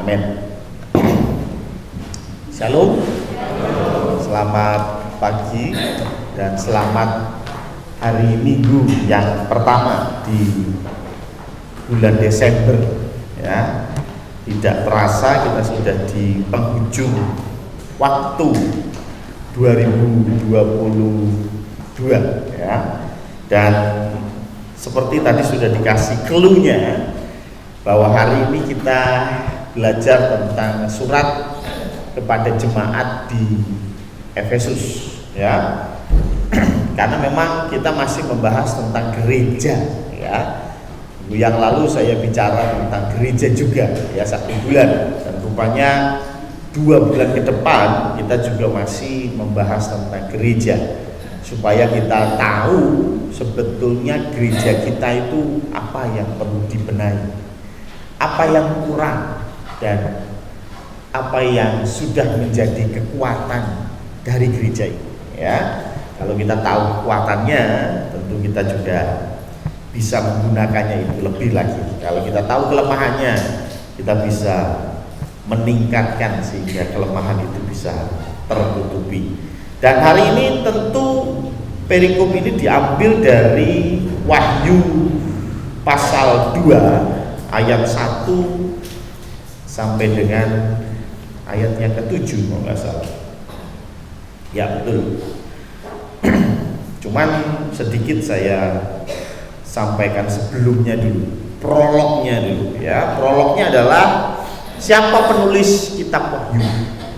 Amin. Shalom. Selamat pagi dan selamat hari Minggu yang pertama di bulan Desember ya. Tidak terasa kita sudah di penghujung waktu 2022 ya. Dan seperti tadi sudah dikasih clue-nya bahwa hari ini kita belajar tentang surat kepada jemaat di Efesus ya. Karena memang kita masih membahas tentang gereja ya. Minggu yang lalu saya bicara tentang gereja juga ya 1 bulan, dan rupanya 2 bulan ke depan kita juga masih membahas tentang gereja, supaya kita tahu sebetulnya gereja kita itu apa yang perlu dibenahi, apa yang kurang, dan apa yang sudah menjadi kekuatan dari gereja ini ya. Kalau kita tahu kekuatannya, tentu kita juga bisa menggunakannya itu lebih lagi. Kalau kita tahu kelemahannya, kita bisa meningkatkan sehingga kelemahan itu bisa tertutupi. Dan hari ini tentu perikop ini diambil dari Wahyu pasal 2 ayat 1 sampai dengan ayat yang ke-7 kalau nggak salah. Ya betul. Cuman sedikit saya sampaikan sebelumnya dulu, prolognya dulu ya. Prolognya adalah siapa penulis kitab Wahyu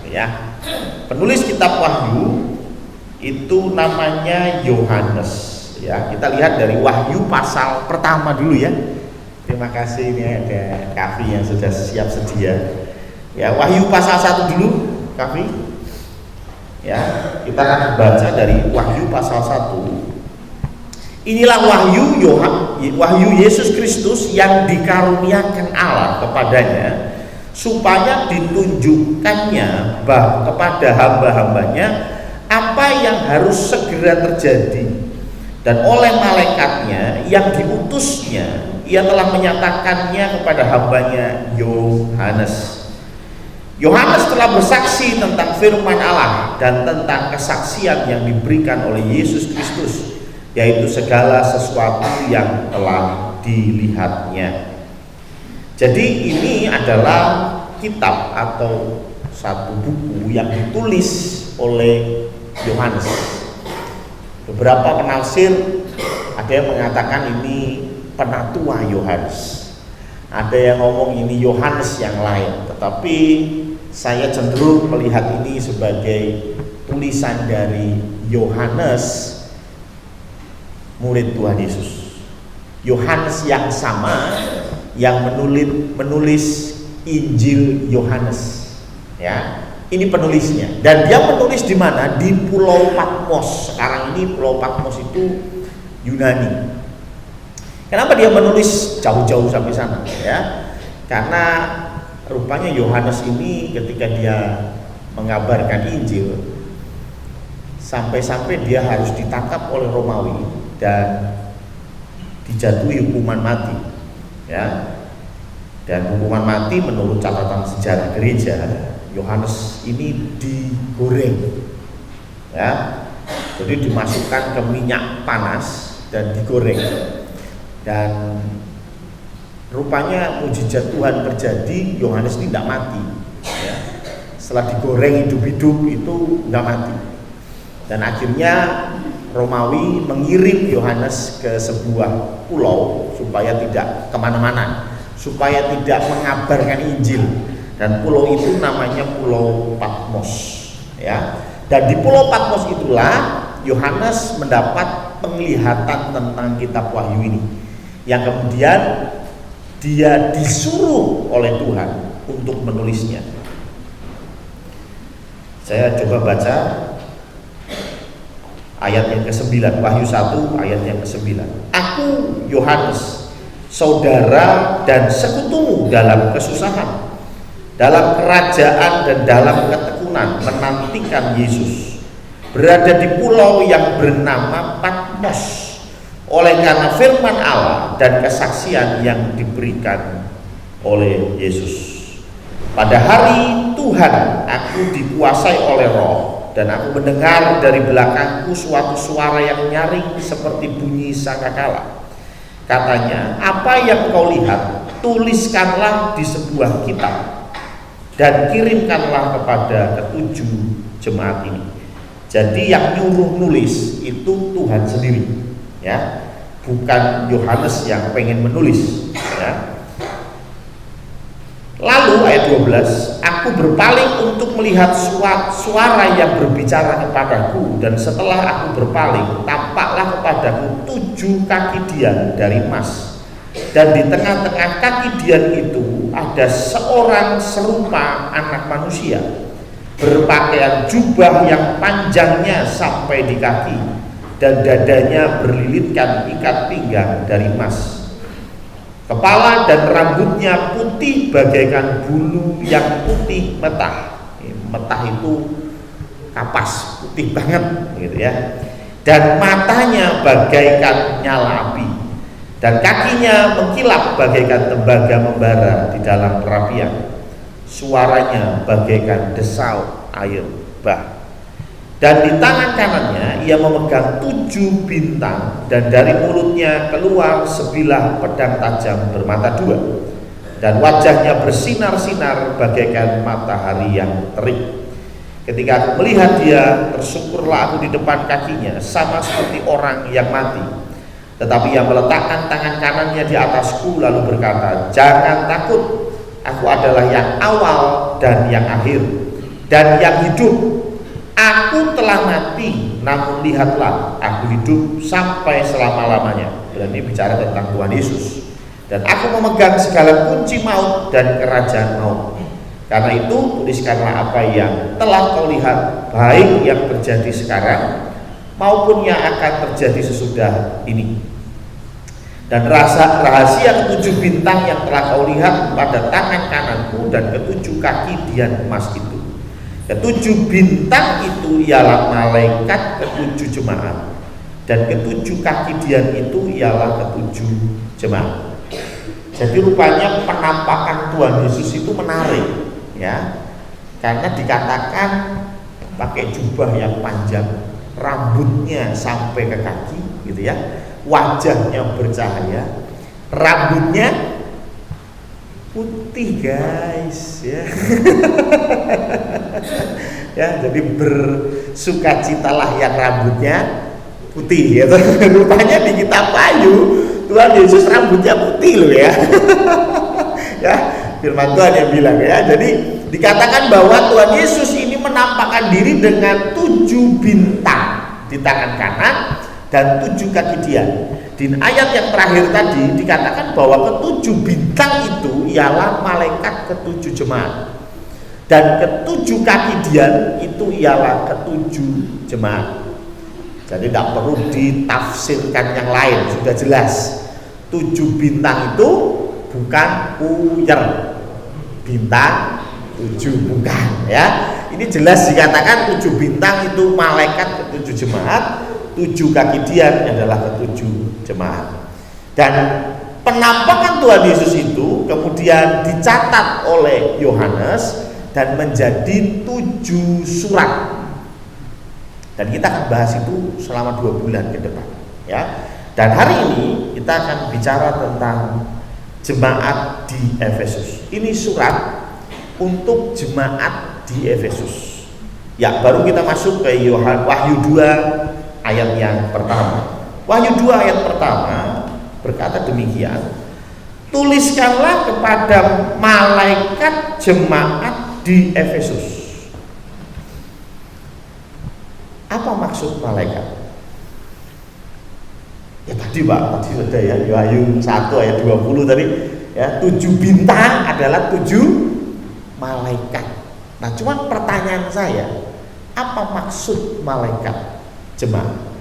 ya. Penulis kitab Wahyu itu namanya Yohanes ya. Kita lihat dari Wahyu pasal pertama dulu ya. Terima kasih, ini ada Kavi yang sudah siap sedia ya. Wahyu pasal 1 dulu Kavi ya. Kita akan baca dari Wahyu pasal 1. Inilah wahyu Yesus Kristus yang dikaruniakan Allah kepadanya, supaya ditunjukkannya kepada hamba-hambanya apa yang harus segera terjadi. Dan oleh malaikatnya yang diutusnya, ia telah menyatakannya kepada hambanya Yohanes. Yohanes telah bersaksi tentang firman Allah dan tentang kesaksian yang diberikan oleh Yesus Kristus, yaitu segala sesuatu yang telah dilihatnya. Jadi ini adalah kitab atau satu buku yang ditulis oleh Yohanes. Beberapa penafsir ada yang mengatakan ini penatua Yohanes, ada yang ngomong ini Yohanes yang lain, tetapi saya cenderung melihat ini sebagai tulisan dari Yohanes, murid Tuhan Yesus. Yohanes yang sama yang menulis Injil Yohanes ya. Ini penulisnya, dan dia menulis di mana? Di Pulau Patmos. Sekarang ini Pulau Patmos itu Yunani. Kenapa dia menulis jauh-jauh sampai sana ya? Karena rupanya Yohanes ini ketika dia mengabarkan Injil, sampai-sampai dia harus ditangkap oleh Romawi dan dijatuhi hukuman mati ya. Dan hukuman mati menurut catatan sejarah gereja, Yohanes ini digoreng ya. Jadi dimasukkan ke minyak panas dan digoreng, dan rupanya mujizat Tuhan terjadi. Yohanes ini tidak mati ya. Setelah digoreng hidup-hidup itu tidak mati, dan akhirnya Romawi mengirim Yohanes ke sebuah pulau supaya tidak kemana-mana, supaya tidak mengabarkan Injil, dan pulau itu namanya Pulau Patmos ya. Dan di Pulau Patmos itulah Yohanes mendapat penglihatan tentang kitab Wahyu ini, yang kemudian dia disuruh oleh Tuhan untuk menulisnya. Saya coba baca ayat yang ke-9, Wahyu 1 ayat yang ke-9. Aku Yohanes, saudara dan sekutumu dalam kesusahan, dalam kerajaan dan dalam ketekunan, menantikan Yesus, berada di pulau yang bernama Patmos, oleh karena firman Allah dan kesaksian yang diberikan oleh Yesus. Pada hari Tuhan aku dikuasai oleh Roh, dan aku mendengar dari belakangku suatu suara yang nyaring seperti bunyi sangkakala. Katanya, apa yang kau lihat, tuliskanlah di sebuah kitab dan kirimkanlah kepada ketujuh jemaat ini. Jadi yang nyuruh nulis itu Tuhan sendiri, ya, bukan Yohanes yang pengen menulis, ya. Lalu ayat 12, aku berpaling untuk melihat suara yang berbicara kepadaku, dan setelah aku berpaling, tampaklah kepadaku 7 kaki dian dari emas, dan di tengah-tengah kaki dian itu ada seorang serupa anak manusia, berpakaian jubah yang panjangnya sampai di kaki, dan dadanya berlilitkan ikat pinggang dari emas. Kepala dan rambutnya putih bagaikan bulu yang putih metah. Metah itu kapas, putih banget gitu ya. Dan matanya bagaikan nyala api, dan kakinya mengkilap bagaikan tembaga membara di dalam perapian. Suaranya bagaikan desau air bah. Dan di tangan kanannya ia memegang 7 bintang, dan dari mulutnya keluar sebilah pedang tajam bermata 2, dan wajahnya bersinar-sinar bagaikan matahari yang terik. Ketika aku melihat dia, tersungkurlah aku di depan kakinya, sama seperti orang yang mati. Tetapi ia meletakkan tangan kanannya di atasku, lalu berkata, jangan takut, aku adalah yang awal dan yang akhir, dan yang hidup. Aku telah mati, namun lihatlah, aku hidup sampai selama-lamanya. Dan ini bicara tentang Tuhan Yesus. Dan aku memegang segala kunci maut dan kerajaan maut. Karena itu tuliskanlah apa yang telah kau lihat, baik yang terjadi sekarang maupun yang akan terjadi sesudah ini. Dan rahasia 7 bintang yang telah kau lihat pada tangan kananku dan 7 kaki dian emas itu. 7 bintang itu ialah malaikat 7 jemaat, dan 7 kaki dian itu ialah 7 jemaat. Jadi rupanya penampakan Tuhan Yesus itu menarik, ya, karena dikatakan pakai jubah yang panjang, rambutnya sampai ke kaki, gitu ya, wajahnya bercahaya, rambutnya putih guys, ya. Ya, jadi bersukacitalah yang rambutnya putih, ya. Rupanya di kitab Wahyu Tuhan Yesus rambutnya putih loh, ya. Ya, firman Tuhan yang bilang, ya. Jadi dikatakan bahwa Tuhan Yesus ini menampakkan diri dengan 7 bintang di tangan kanan dan 7 kaki dian. Di ayat yang terakhir tadi dikatakan bahwa 7 bintang itu ialah malaikat 7 jemaat, dan 7 kaki dian itu ialah 7 jemaat. Jadi tidak perlu ditafsirkan yang lain, sudah jelas 7 bintang itu bukan uyer, bintang 7 bukan, ya. Ini jelas dikatakan 7 bintang itu malaikat 7 jemaat, 7 kaki dian adalah 7 jemaat. Dan penampakan Tuhan Yesus itu kemudian dicatat oleh Yohanes dan menjadi 7 surat. Dan kita akan bahas itu selama 2 bulan ke depan, ya. Dan hari ini kita akan bicara tentang jemaat di Efesus. Ini surat untuk jemaat di Efesus. Ya, baru kita masuk ke Wahyu 2 ayat yang pertama. Wahyu 2 ayat pertama berkata demikian, tuliskanlah kepada malaikat jemaat di Efesus. Apa maksud malaikat? Ya tadi Pak, tadi sudah ya, Wahyu 1 ayat 20 tadi, ya, 7 bintang adalah 7 malaikat. Nah, cuman pertanyaan saya, apa maksud malaikat jemaat?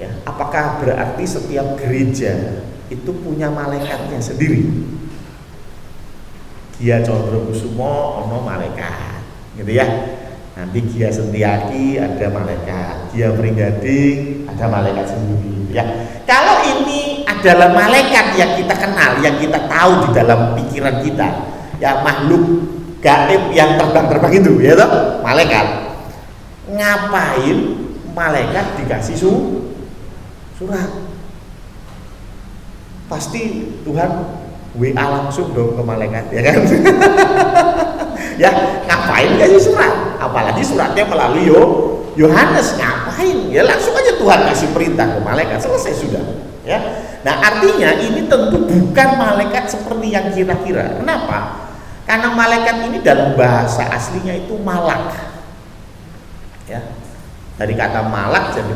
Ya, apakah berarti setiap gereja itu punya malaikatnya sendiri? Gia Condrokusumo ono malaikat, gitu ya. Nanti Gia Sentiaki ada malaikat, Gia Pringgading ada malaikat sendiri, ya. Kalau ini adalah malaikat yang kita kenal, yang kita tahu di dalam pikiran kita, ya, makhluk gaib yang terbang-terbang itu, ya toh, malaikat. Ngapain malaikat dikasih surat? Pasti Tuhan WA langsung dong ke malaikat, ya kan? Ya, ngapain kasih surat? Apalagi suratnya melalui Yohanes, ngapain? Ya langsung aja Tuhan kasih perintah ke malaikat, selesai sudah. Ya. Nah, artinya ini tentu bukan malaikat seperti yang kira-kira. Kenapa? Karena malaikat ini dalam bahasa aslinya itu malak. Ya. Dari kata malak jadi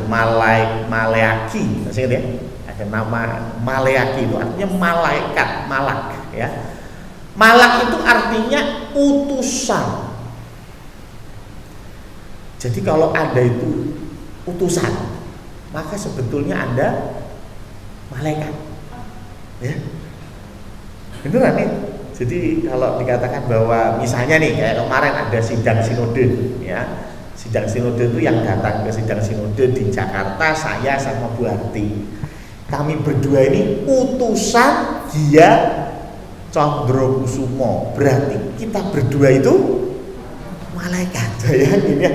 maleaki, masih ingat ya? Ada nama maleaki itu artinya malaikat, malak, ya. Malak itu artinya utusan. Jadi kalau ada itu utusan, maka sebetulnya ada malaikat, ya. Beneran nih. Jadi kalau dikatakan bahwa misalnya nih kayak kemarin ada sidang sinode, ya. Sidang sinode itu yang datang ke sidang sinode di Jakarta saya sama Bu Arti. Kami berdua ini utusan dia Condrokusumo. Berarti kita berdua itu malaikat, ya. Ini ya.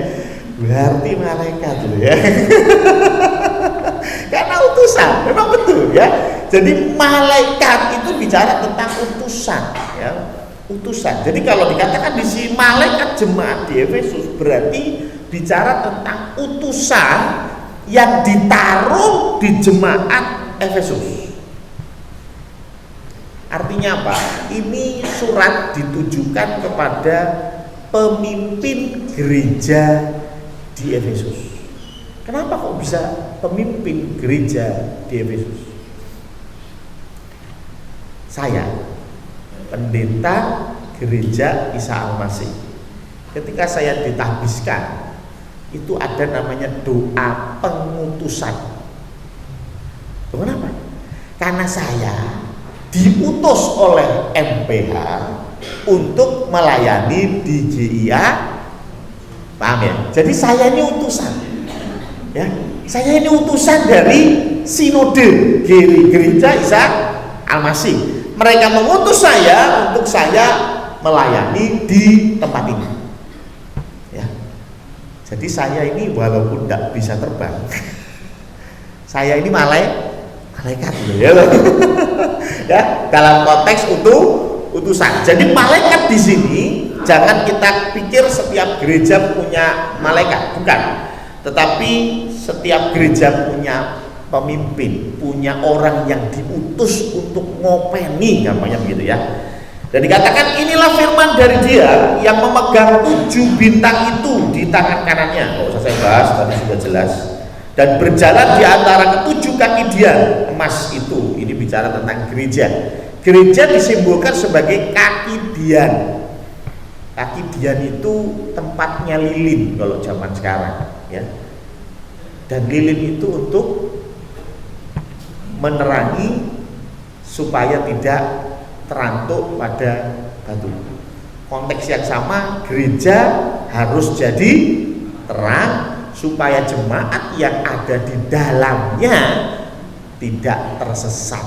Berarti malaikat loh, ya. Karena utusan, memang betul, ya. Jadi malaikat itu bicara tentang utusan, ya. Utusan. Jadi kalau dikatakan di sini malaikat jemaat di Efesus berarti bicara tentang utusan yang ditaruh di jemaat Efesus. Artinya apa? Ini surat ditujukan kepada pemimpin gereja di Efesus. Kenapa kok bisa pemimpin gereja di Efesus? Saya pendeta gereja Isa Al-Masih. Ketika saya ditahbiskan, itu ada namanya doa pengutusan. Itu kenapa? Karena saya diutus oleh MPH untuk melayani di GIA. Paham ya? Jadi saya ini utusan, ya. Saya ini utusan dari sinode gereja Isa Al-Masih. Mereka mengutus saya untuk saya melayani di tempat ini, ya. Jadi saya ini walaupun tidak bisa terbang, saya ini malaikat, ya. Ya, dalam konteks utusan. Jadi malaikat di sini jangan kita pikir setiap gereja punya malaikat, bukan. Tetapi setiap gereja punya pemimpin, punya orang yang diutus untuk ngopeni, gampangnya begitu, ya. Dan dikatakan inilah firman dari Dia yang memegang 7 bintang itu di tangan kanannya. Nggak usah saya bahas, tadi sudah jelas. Dan berjalan di antara ke-7 kaki Dia, emas itu. Ini bicara tentang gereja. Gereja disimbolkan sebagai kaki Dian. Kaki Dian itu tempatnya lilin kalau zaman sekarang, ya. Dan lilin itu untuk menerangi supaya tidak terantuk pada batu. Konteks yang sama, gereja harus jadi terang supaya jemaat yang ada di dalamnya tidak tersesat,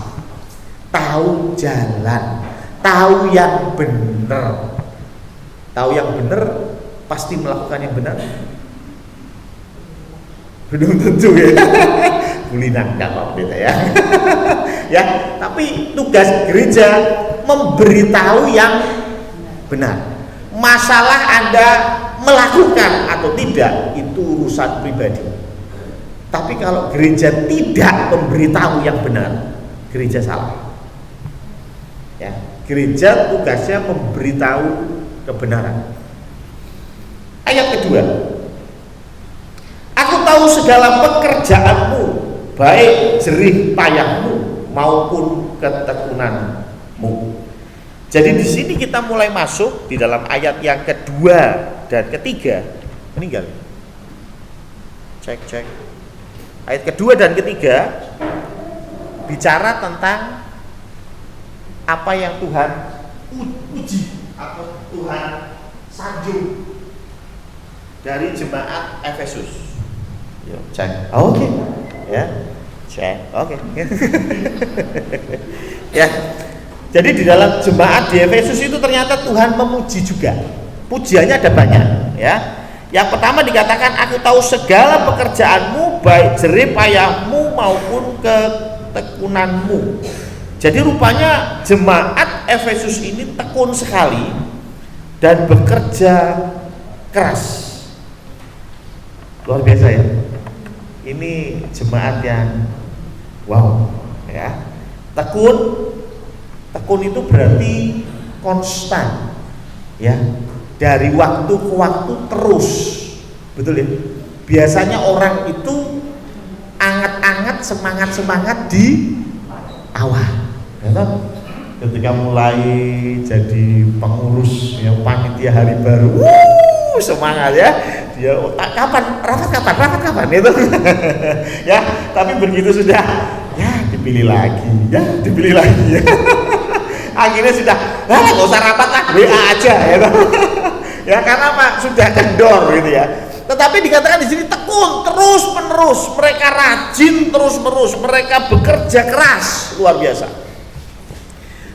tahu jalan, tahu yang benar. Tahu yang benar pasti melakukan yang benar? Belum tentu, ya. Bulinan nggak apa beda, ya. Ya, tapi tugas gereja memberitahu yang benar. Masalah Anda melakukan atau tidak itu urusan pribadi. Tapi kalau gereja tidak memberitahu yang benar, gereja salah. Ya, gereja tugasnya memberitahu kebenaran. Ayat kedua, aku tahu segala pekerjaanmu, baik jerih payahmu maupun ketekunanmu. Jadi di sini kita mulai masuk di dalam ayat yang kedua dan ketiga. Meninggal. Cek. Ayat kedua dan ketiga bicara tentang apa yang Tuhan uji atau Tuhan sanjung dari jemaat Efesus. Yuk, cek. Oke. Ya. Cek. Oke. Ya. Jadi di dalam jemaat di Efesus itu ternyata Tuhan memuji juga. Pujiannya ada banyak, ya. Yang pertama dikatakan, aku tahu segala pekerjaanmu, baik jerih payahmu maupun ketekunanmu. Jadi rupanya jemaat Efesus ini tekun sekali dan bekerja keras. Luar biasa ya. Ini jemaat yang wow, ya. Tekun itu berarti konstan, ya, dari waktu ke waktu terus, betul ya. Biasanya orang itu anget-anget, semangat di awal, ya kan? Ketika mulai jadi pengurus yang panitia hari baru, semangat ya, dia kapan rapat itu, ya. Tapi begitu sudah, ya dipilih lagi, ya. Akhirnya sudah, nggak usah rapat lah, WA aja, ya, ya karena apa? Sudah kendor gitu ya. Tetapi dikatakan di sini tekun, terus menerus, mereka rajin terus menerus, mereka bekerja keras, luar biasa.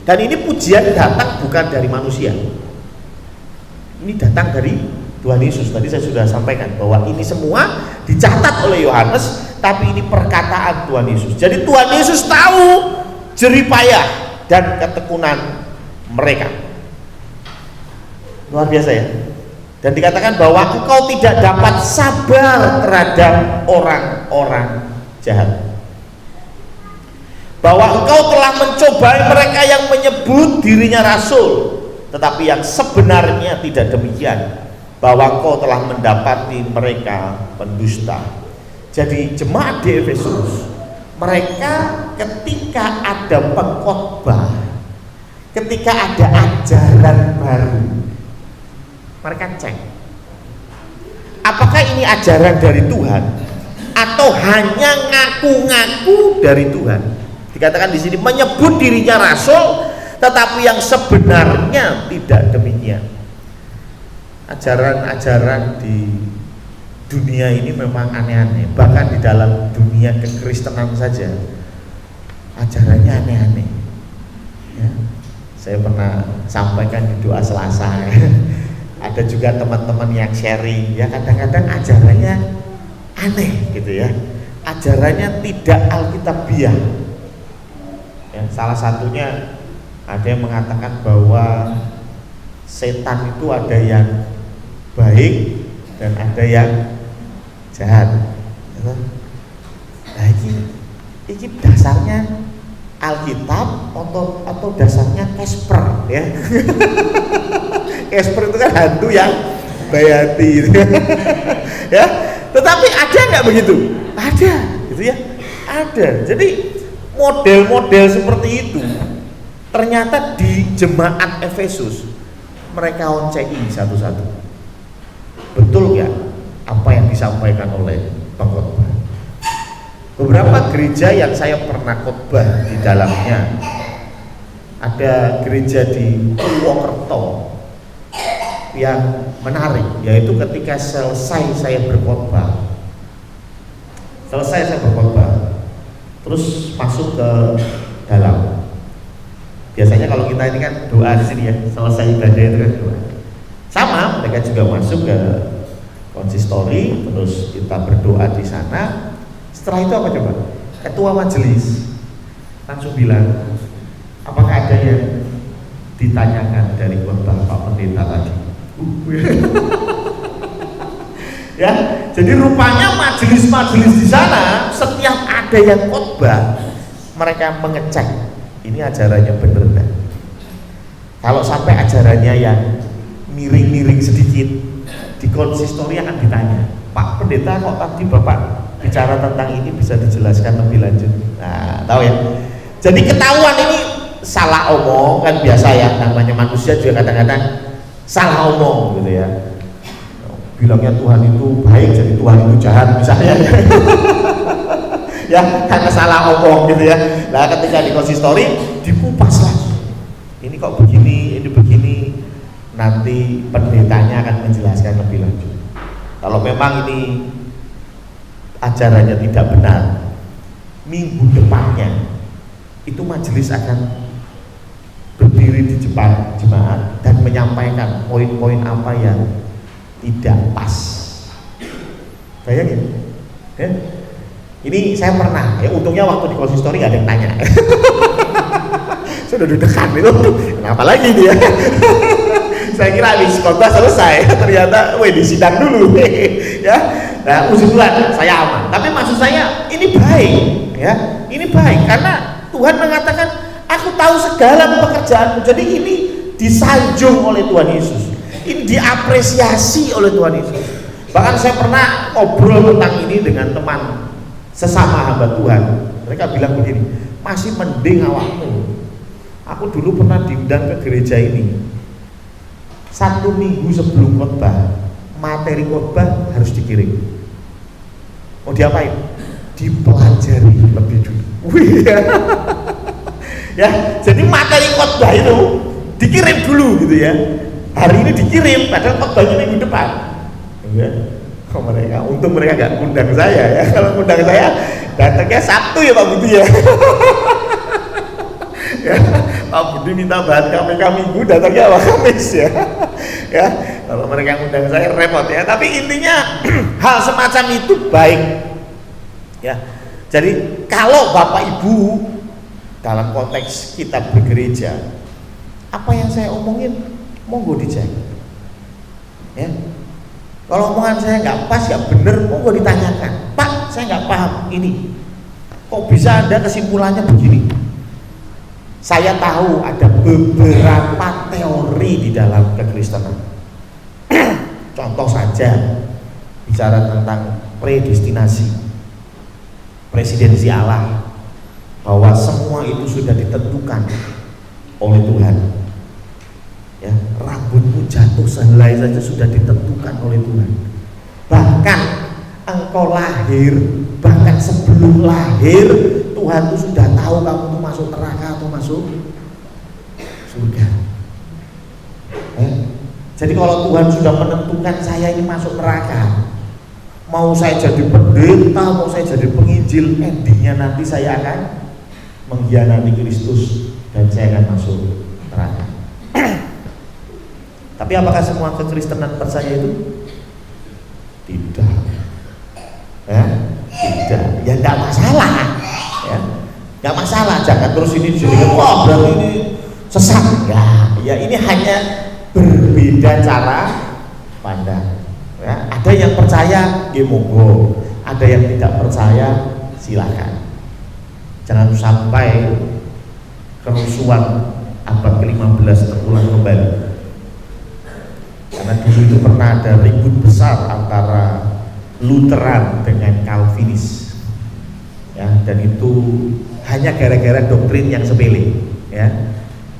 Dan ini pujian datang bukan dari manusia, ini datang dari Tuhan Yesus. Tadi saya sudah sampaikan bahwa ini semua dicatat oleh Yohanes, tapi ini perkataan Tuhan Yesus. Jadi Tuhan Yesus tahu jerih payah dan ketekunan mereka, luar biasa ya. Dan dikatakan bahwa engkau tidak dapat sabar terhadap orang-orang jahat, bahwa engkau telah mencobai mereka yang menyebut dirinya rasul, tetapi yang sebenarnya tidak demikian, bahwa engkau telah mendapati mereka pendusta. Jadi jemaat di Efesus, mereka ketika ada pengkhotbah, ketika ada ajaran baru, mereka cek apakah ini ajaran dari Tuhan atau hanya ngaku-ngaku dari Tuhan. Dikatakan di sini menyebut dirinya rasul, tetapi yang sebenarnya tidak demikian. Ajaran-ajaran di dunia ini memang aneh-aneh, bahkan di dalam dunia kekristenan saja ajarannya aneh-aneh, ya. Saya pernah sampaikan di doa Selasa, ya. Ada juga teman-teman yang sharing, ya, kadang-kadang ajarannya aneh gitu ya, ajarannya tidak alkitabiah, ya. Salah satunya ada yang mengatakan bahwa setan itu ada yang baik dan ada yang jahat. Nah, ini dasarnya Alkitab atau dasarnya Casper, ya. Casper itu kan hantu yang bayati gitu. Ya, tetapi ada nggak begitu? Ada, gitu ya. Ada. Jadi model-model seperti itu ternyata di jemaat Efesus mereka onceki satu-satu. Betul nggak apa yang disampaikan oleh pengkhotbah? Beberapa gereja yang saya pernah khotbah di dalamnya, ada gereja di Purwokerto yang menarik, yaitu ketika selesai saya berkhotbah, terus masuk ke dalam. Biasanya kalau kita ini kan doa di sini ya, selesai ibadah itu kan doa. Sama, mereka juga masuk ke konsistori, terus kita berdoa di sana. Setelah itu apa coba? Ketua majelis langsung bilang, apakah ada yang ditanyakan dari khotbah Pak Pendeta tadi? Ya, jadi rupanya majelis-majelis di sana setiap ada yang khotbah, mereka mengecek ini ajarannya bener enggak. Kalau sampai ajarannya yang miring-miring sedikit, di konsistori akan ditanya, Pak Pendeta kok tadi Bapak bicara tentang ini, bisa dijelaskan lebih lanjut. Nah, tahu ya. Jadi ketahuan ini salah omong, kan biasa ya, namanya manusia juga kadang-kadang salah omong gitu ya. Bilangnya Tuhan itu baik, jadi Tuhan itu jahat misalnya. Ya, karena salah omong gitu ya. Nah, ketika di konsistori dikupas lagi. Ini kok begini, ini begini. Nanti pendetanya akan menjelaskan lebih lanjut. Kalau memang ini ajarannya tidak benar, minggu depannya itu majelis akan depan jemaat dan menyampaikan poin-poin apa yang tidak pas. Bayangin, ya? Ini saya pernah, ya untungnya waktu di konsistori gak ada yang tanya. Sudah deg-degan itu, kenapa lagi dia? Saya kira habis khotbah selesai, ternyata di sidang dulu. Ya, nah puji Tuhan saya aman. Tapi maksud saya ini baik, ya, ini baik karena Tuhan mengatakan aku tahu segala pekerjaanmu. Jadi ini disanjung oleh Tuhan Yesus, ini diapresiasi oleh Tuhan Yesus. Bahkan saya pernah ngobrol tentang ini dengan teman sesama hamba Tuhan. Mereka bilang begini, masih mending awakmu. Aku dulu pernah diundang ke gereja ini. 1 minggu sebelum khotbah, materi khotbah harus dikirim. Mau diapain? Dipelajari lebih dulu. Ya, jadi materi khotbah itu dikirim dulu gitu ya. Hari ini dikirim, padahal khotbahnya minggu depan. Ya. Oh, mereka, untung mereka gak undang saya ya. Kalau undang saya datangnya Sabtu ya Pak Budi ya. Ya, Pak Budi minta bahan KPK Minggu, datangnya Kamis ya. Ya, kalau mereka undang saya repot ya. Tapi intinya hal semacam itu baik. Ya. Jadi kalau Bapak Ibu dalam konteks kita bergereja, apa yang saya omongin monggo dicek. Ya. Kalau omongan saya nggak pas, ya bener, monggo ditanyakan. Pak, saya nggak paham ini. Kok bisa Anda kesimpulannya begini? Saya tahu ada beberapa teori di dalam kekristenan. Contoh saja, bicara tentang predestinasi, presidensi Allah, bahwa semua itu sudah ditentukan oleh Tuhan. Ya, rambutmu jatuh sehelai saja sudah ditentukan oleh Tuhan. Bahkan engkau lahir, bahkan sebelum lahir Tuhan itu sudah tahu kamu itu masuk neraka atau masuk surga. Jadi kalau Tuhan sudah menentukan saya ini masuk neraka, mau saya jadi pendeta, mau saya jadi penginjil, endingnya nanti saya akan mengkhianati Kristus dan saya akan masuk neraka. Tapi apakah semua kekristenan percaya itu? Tidak. Ya, tidak. Ya tidak masalah. Ya, tidak masalah. Jangan terus ini dijadikan wah berarti ini sesat. Ya ini hanya berbeda cara pandang. Ya, ada yang percaya, ya monggo. Ada yang tidak percaya, silakan. Jangan sampai kerusuhan abad ke-15 terulang kembali. Karena dulu itu pernah ada ribut besar antara Lutheran dengan Calvinis, ya, dan itu hanya gara-gara doktrin yang sepele, ya,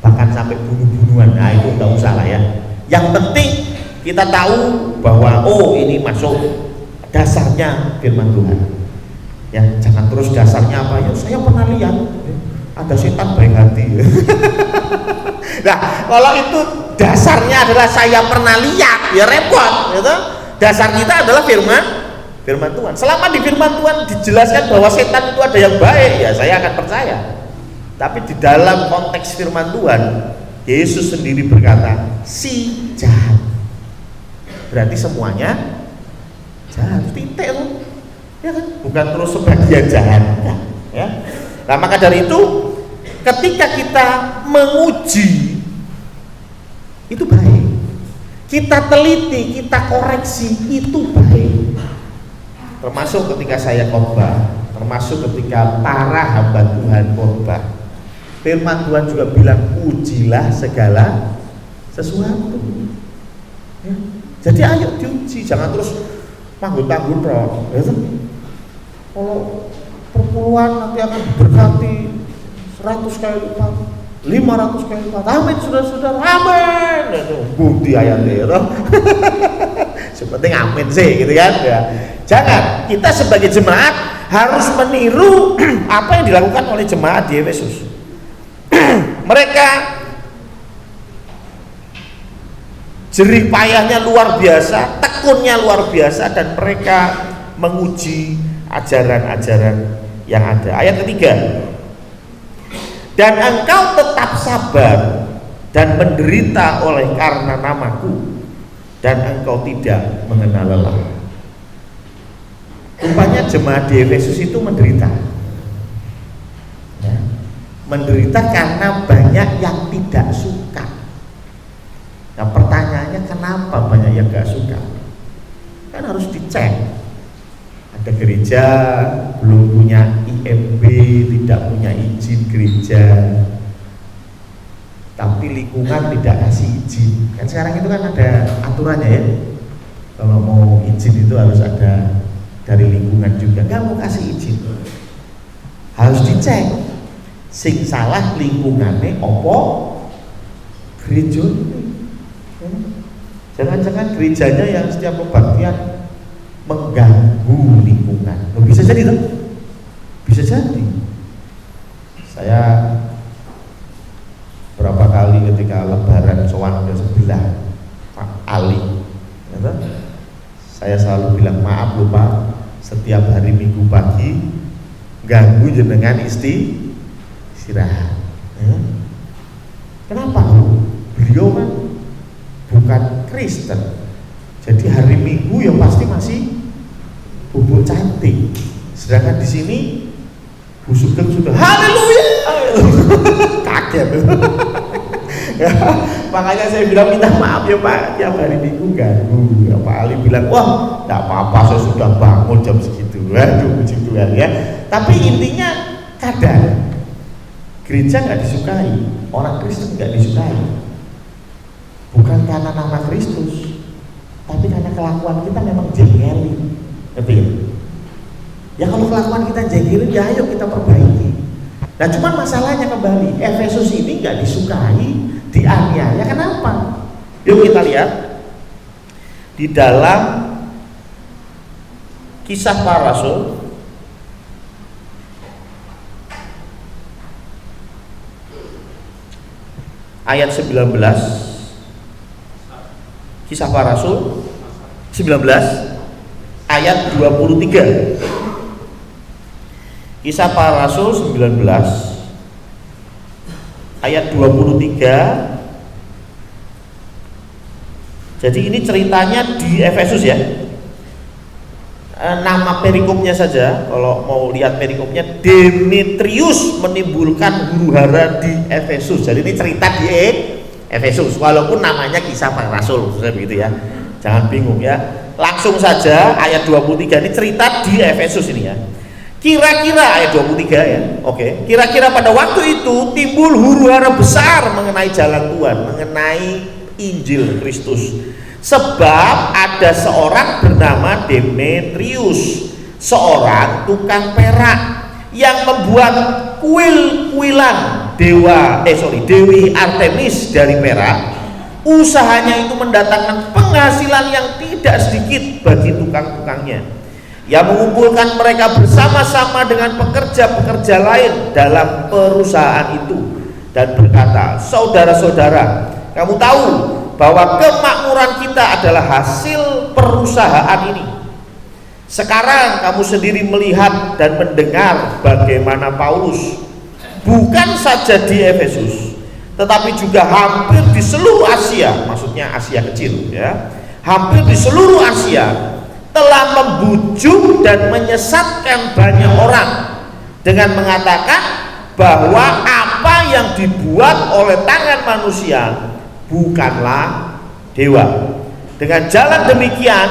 bahkan sampai bunuh-bunuhan. Nah itu nggak usah lah ya. Yang penting kita tahu bahwa oh ini masuk dasarnya firman Tuhan. Ya, jangan terus dasarnya apa ya? Saya pernah lihat ada setan baik hati. Nah, kalau itu dasarnya adalah saya pernah lihat, ya repot, gitu. Dasar kita adalah firman Tuhan. Selama di firman Tuhan dijelaskan bahwa setan itu ada yang baik, ya saya akan percaya. Tapi di dalam konteks firman Tuhan, Yesus sendiri berkata, si jahat. Berarti semuanya jahat, titik loh. Ya kan? Bukan terus sebagian jahat, ya. Nah, maka dari itu ketika kita menguji itu baik, kita teliti, kita koreksi itu baik. Termasuk ketika saya khotbah, termasuk ketika para hamba Tuhan khotbah, firman Tuhan juga bilang ujilah segala sesuatu. Ya. Jadi ayo diuji, jangan terus tanggung-tanggung roh. Ya, kalau perpuluhan nanti akan diberkati 100 kali lipat, 500 kali lipat. Amin, saudara-saudara, amin. Itu bukti ayatnya ya. Seperti amin sih gitu kan ya. Jangan, kita sebagai jemaat harus meniru apa yang dilakukan oleh jemaat di Efesus. Mereka jerih payahnya luar biasa, tekunnya luar biasa, dan mereka menguji ajaran-ajaran yang ada. Ayat ketiga, dan engkau tetap sabar dan menderita oleh karena namaku, dan engkau tidak mengenal lelah. Rupanya jemaat di Efesus itu menderita, ya. Menderita karena banyak yang tidak suka. Nah pertanyaannya, kenapa banyak yang gak suka? Kan harus dicek. Ada gereja belum punya IMB, tidak punya izin gereja, tapi lingkungan tidak kasih izin. Kan sekarang itu kan ada aturannya ya, kalau mau izin itu harus ada dari lingkungan juga. Nggak mau kasih izin, harus dicek. Sing salah lingkungannya opo gereja. Jangan-jangan gerejanya yang setiap kebaktian mengganggu lingkungan. Loh, bisa jadi tuh, bisa jadi. Saya berapa kali ketika lebaran sowan ke sebelah Pak Ali, ya, saya selalu bilang maaf lupa, setiap hari Minggu pagi ganggu jenengan istirahat. Ya. Kenapa? Beliau kan bukan Kristen, jadi hari Minggu ya pasti masih bubuk cantik. Sedangkan di sini Bu Sugeng sudah haleluya, kaget. Ya, makanya saya bilang minta maaf ya Pak, tiap hari Minggu ganggu. Ya, Pak Ali bilang wah tidak apa-apa, saya sudah bangun jam segitu. Waduh puji Tuhan ya. Tapi intinya kadang gereja nggak disukai, orang Kristen nggak disukai, bukan karena nama Kristus, tapi karena kelakuan kita memang jengkelin. Ngerti ya? Ya kalau kelakuan kita jengkelin, ya ayo kita perbaiki. Nah cuman masalahnya kembali, Efesus ini nggak disukai, dianiaya. Kenapa? Yuk kita lihat di dalam Kisah Para Rasul ayat 19. Kisah Para Rasul 19 ayat 23. Kisah Para Rasul 19 ayat 23. Jadi ini ceritanya di Efesus ya. Nama perikopnya saja, kalau mau lihat perikopnya, Demetrius menimbulkan huru-hara di Efesus. Jadi ini cerita di Efesus, walaupun namanya Kisah Para Rasul, begitu ya. Jangan bingung ya. Langsung saja ayat 23, ini cerita di Efesus ini ya. Kira-kira ayat 23 ya. Oke. Kira-kira pada waktu itu timbul huru-hara besar mengenai jalan Tuhan, mengenai Injil Kristus. Sebab ada seorang bernama Demetrius, seorang tukang perak yang membuat kuil-kuilan Dewi Artemis dari perak. Usahanya itu mendatangkan penghasilan yang tidak sedikit bagi tukang-tukangnya. Ia mengumpulkan mereka bersama-sama dengan pekerja-pekerja lain dalam perusahaan itu dan berkata, saudara-saudara, kamu tahu bahwa kemakmuran kita adalah hasil perusahaan ini. Sekarang kamu sendiri melihat dan mendengar bagaimana Paulus bukan saja di Efesus, tetapi juga hampir di seluruh Asia, maksudnya Asia kecil ya, hampir di seluruh Asia telah membujuk dan menyesatkan banyak orang dengan mengatakan bahwa apa yang dibuat oleh tangan manusia bukanlah dewa. Dengan jalan demikian,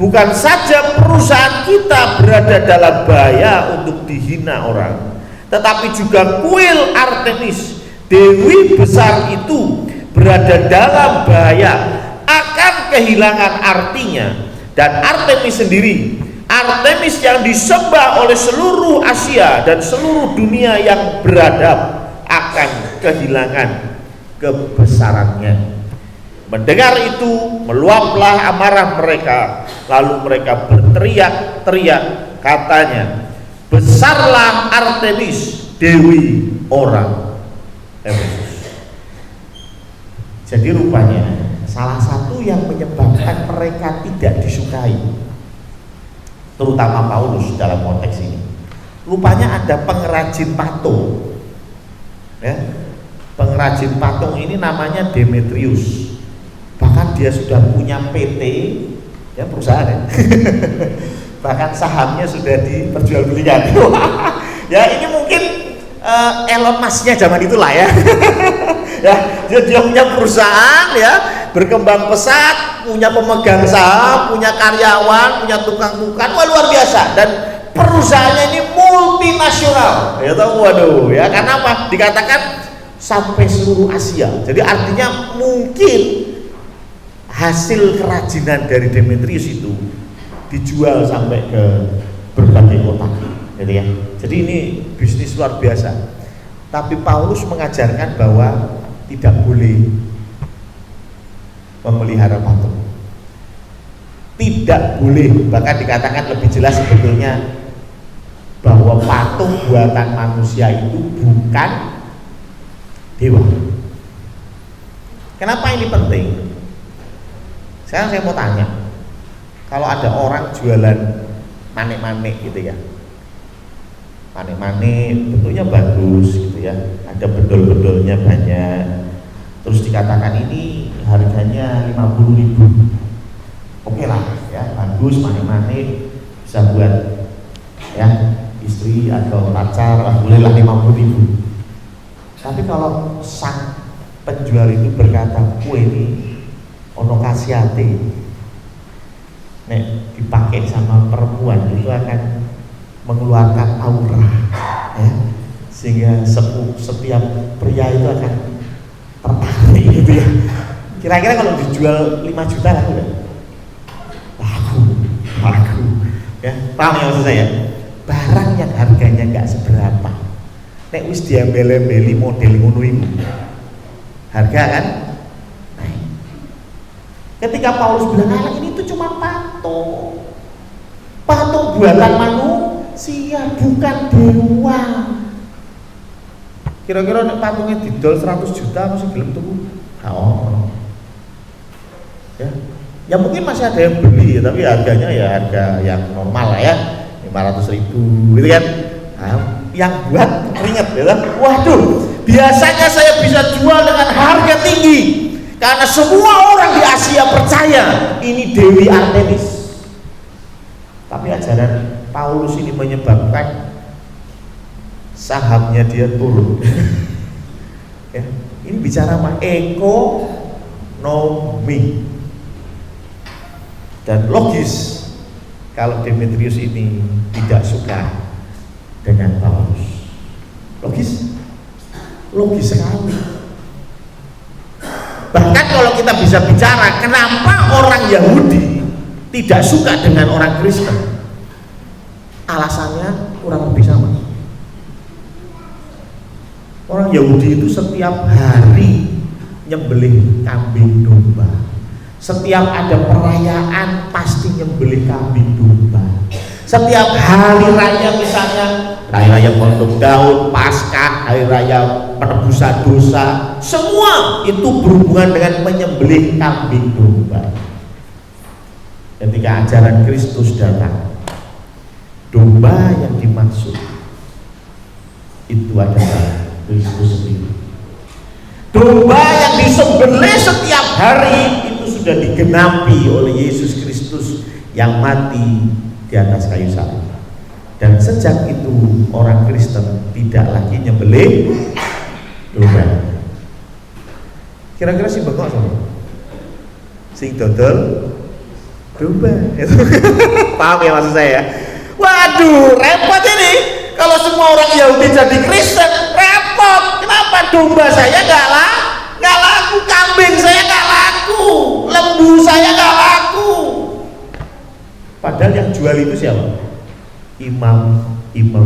bukan saja perusahaan kita berada dalam bahaya untuk dihina orang, tetapi juga kuil Artemis, dewi besar itu, berada dalam bahaya akan kehilangan artinya. Dan Artemis sendiri, Artemis yang disembah oleh seluruh Asia dan seluruh dunia yang beradab, akan kehilangan kebesarannya. Mendengar itu, meluaplah amarah mereka, lalu mereka berteriak-teriak, katanya, besarlah Artemis, dewi orang Efesus. Jadi rupanya salah satu yang menyebabkan mereka tidak disukai, terutama Paulus dalam konteks ini, rupanya ada pengrajin patung ya. Perajin patung ini namanya Demetrius. Bahkan dia sudah punya PT, ya perusahaan ya. Bahkan sahamnya sudah diperjualbelikan. Ya ini mungkin Elon Musk-nya zaman itulah ya. Ya, dia punya perusahaan ya, berkembang pesat, punya pemegang saham, punya karyawan, punya tukang-tukang, wah luar biasa. Dan perusahaannya ini multinasional. Ya tahu, waduh, ya karena apa? Dikatakan sampai seluruh Asia. Jadi artinya mungkin hasil kerajinan dari Demetrius itu dijual sampai ke berbagai kota, gitu ya. Jadi ini bisnis luar biasa. Tapi Paulus mengajarkan bahwa tidak boleh memelihara patung. Tidak boleh, bahkan dikatakan lebih jelas sebetulnya bahwa patung buatan manusia itu bukan dewa. Kenapa ini penting? Sekarang saya mau tanya, kalau ada orang jualan manik-manik gitu ya, manik-manik bentuknya bagus gitu ya, ada bedol-bedolnya banyak, terus dikatakan ini harganya 50.000, oke lah ya, bagus, manik-manik, bisa buat ya istri atau pacar, bolehlah 50.000. Tapi kalau sang penjual itu berkata, kue ini ono kasiate, nek dipakai sama perempuan itu akan mengeluarkan aura, ya, sehingga setiap pria itu akan tertarik gitu ya. Kira-kira kalau dijual 5 juta laku kan? Laku, ya. Paham ya maksud saya? Barang yang harganya nggak seberapa, nek wis diambel-ambeli model ngono iku, harga kan naik. Ketika Paulus bilang, ini tuh cuma patung buatan manusia, bukan dewa. Kira-kira nek patungnya didol 100 juta masih gelem tuku? Ya mungkin masih ada yang beli, tapi harganya ya harga yang normal lah ya, 500.000 gitu kan. Yang buat keringet ya kan? Waduh, biasanya saya bisa jual dengan harga tinggi karena semua orang di Asia percaya ini Dewi Artemis. Tapi ajaran Paulus ini menyebabkan sahamnya dia turun. Ya, ini bicara apa? Ekonomi. Dan logis kalau Demetrius ini tidak suka dengan Paulus. Logis sekali. Bahkan kalau kita bisa bicara kenapa orang Yahudi tidak suka dengan orang Kristen, alasannya kurang lebih sama. Orang Yahudi itu setiap hari nyembelih kambing domba. Setiap ada perayaan pasti nyembelih kambing domba. Setiap hari raya, misalnya hari raya Pondok Daun, Paskah, hari raya penebusan dosa, semua itu berhubungan dengan menyembelih kambing domba. Ketika ajaran Kristus datang, domba yang dimaksud itu adalah Kristus sendiri. Domba yang disembelih setiap hari itu sudah digenapi oleh Yesus Kristus yang mati di atas kayu salib. Dan sejak itu orang Kristen tidak lagi nyembelih domba. Kira-kira sih bengok sama sing dodol domba. Paham ya maksud saya? Waduh, repot ini. Kalau semua orang Yahudi jadi Kristen, repot. Kenapa domba saya nggak laku, kambing saya nggak laku, lembu saya nggak laku? Padahal yang jual itu siapa? Imam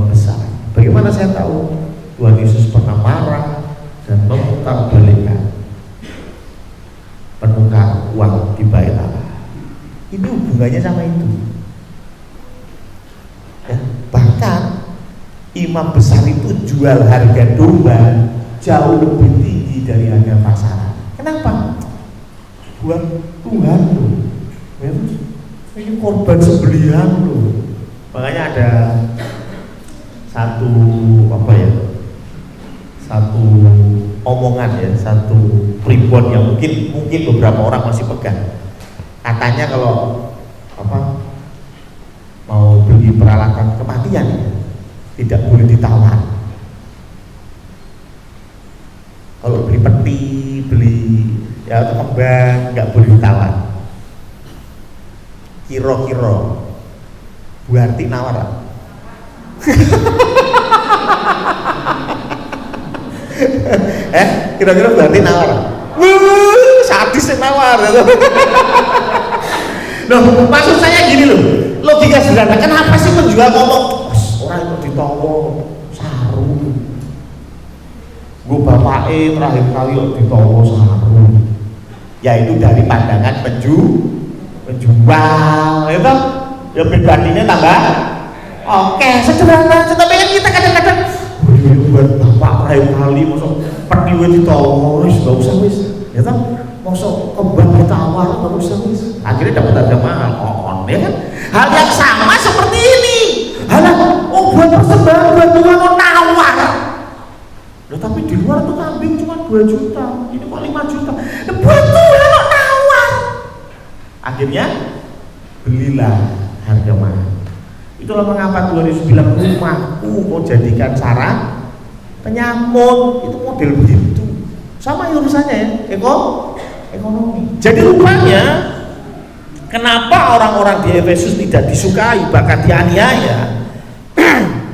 besar. Bagaimana saya tahu? Tuhan Yesus pernah marah dan memutarbalikkan penukar uang di bait Allah. Ini hubungannya sama itu. Ya, bahkan imam besar itu jual harga domba jauh lebih tinggi dari harga pasaran. Kenapa? Buat Tuhan loh. Ini korban sembelihan loh. Makanya ada satu omongan ya, satu pribon yang mungkin beberapa orang masih pegang. Katanya kalau apa mau beli peralatan kematian ya, tidak boleh ditawar. Kalau beli peti, beli ya atau kembang, nggak boleh ditawar. Kira-kira Bu Arti nawar. Kira-kira Bu Arti nawar. Sadis yang nawar. Loh, maksud saya gini loh, logika sederhana. Kenapa sih penjual ngomong orang itu ditawa sarung? Gue bapake terakhir kali ditawa sarung. Yaitu dari pandangan penjual, itu ya pribadinya tambah. Oke, sederhana. Tetapi kan kita kadang-kadang buat bapak terakhir kali masuk perdiwe ditawa, wis gak usah wis, ya toh. Masuk kembang ditawar gak usah wis. Akhirnya dapat harga mahal, ya kan? Hal yang sama seperti ini. Buat persembahan buat Tuhan nawar. Loh, tapi di luar tuh kambing cuma 2 juta, ini kok 5 juta. Buat Tuhan nawar. Akhirnya belilah harga mahal. Itulah mengapa Tuhan Yesus bilang rumahku mau jadikan sarang penyamun. Itu model begitu. Sama urusannya ya, ekonomi. Jadi rupanya kenapa orang-orang di Efesus tidak disukai, bahkan dianiaya,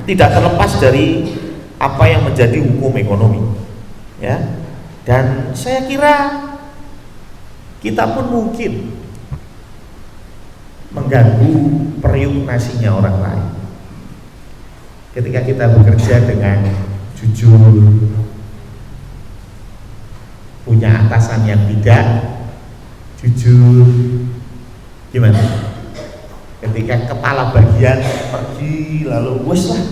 tidak terlepas dari apa yang menjadi hukum ekonomi, ya. Dan saya kira kita pun mungkin mengganggu periuk nasinya orang lain ketika kita bekerja dengan jujur, punya atasan yang tidak jujur. Gimana? Ketika kepala bagian pergi lalu wes lah,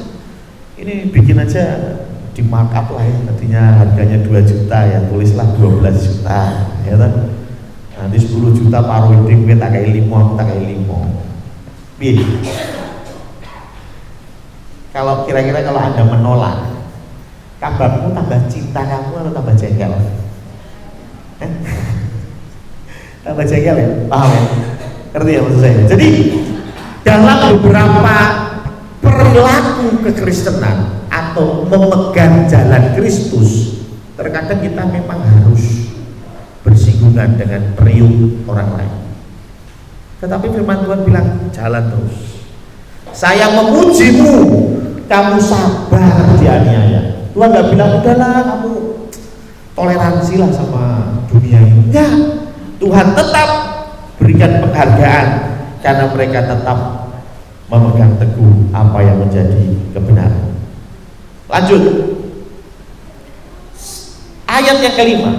ini bikin aja di markup lah ya, nantinya harganya 2 juta ya, tulislah 12 juta ya kan. Nanti 10 juta paruh itu gue tak kayak 5, tak kayak 5. Bi, kalau kira-kira kalau Anda menolak, kabarmu tambah cinta kamu atau tambah jengkel? Tambah jengkel ya? Paham ya? Ngerti ya maksud saya? Jadi dalam beberapa perilaku kekristenan atau memegang jalan Kristus, terkadang kita memang harus bersinggungan dengan periuk orang lain. Tetapi firman Tuhan bilang jalan terus. Saya memujimu, kamu sabar dianiaya. Tuhan gak bilang udahlah kamu toleransilah sama dunia ini. Enggak, Tuhan tetap berikan penghargaan karena mereka tetap memegang teguh apa yang menjadi kebenaran. Lanjut, ayat yang kelima.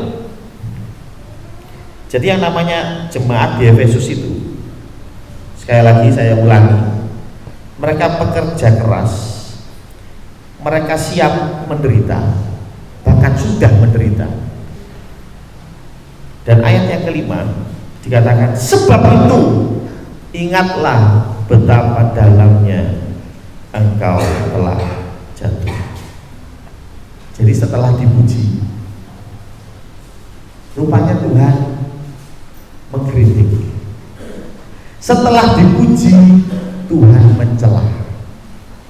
Jadi yang namanya jemaat di Efesus itu, sekali lagi saya ulangi, mereka pekerja keras, mereka siap menderita, bahkan sudah menderita. Dan ayat yang kelima dikatakan, sebab itu ingatlah betapa dalamnya engkau telah jatuh. Jadi setelah dipuji, rupanya Tuhan mengkritik. Setelah dipuji, Tuhan mencela.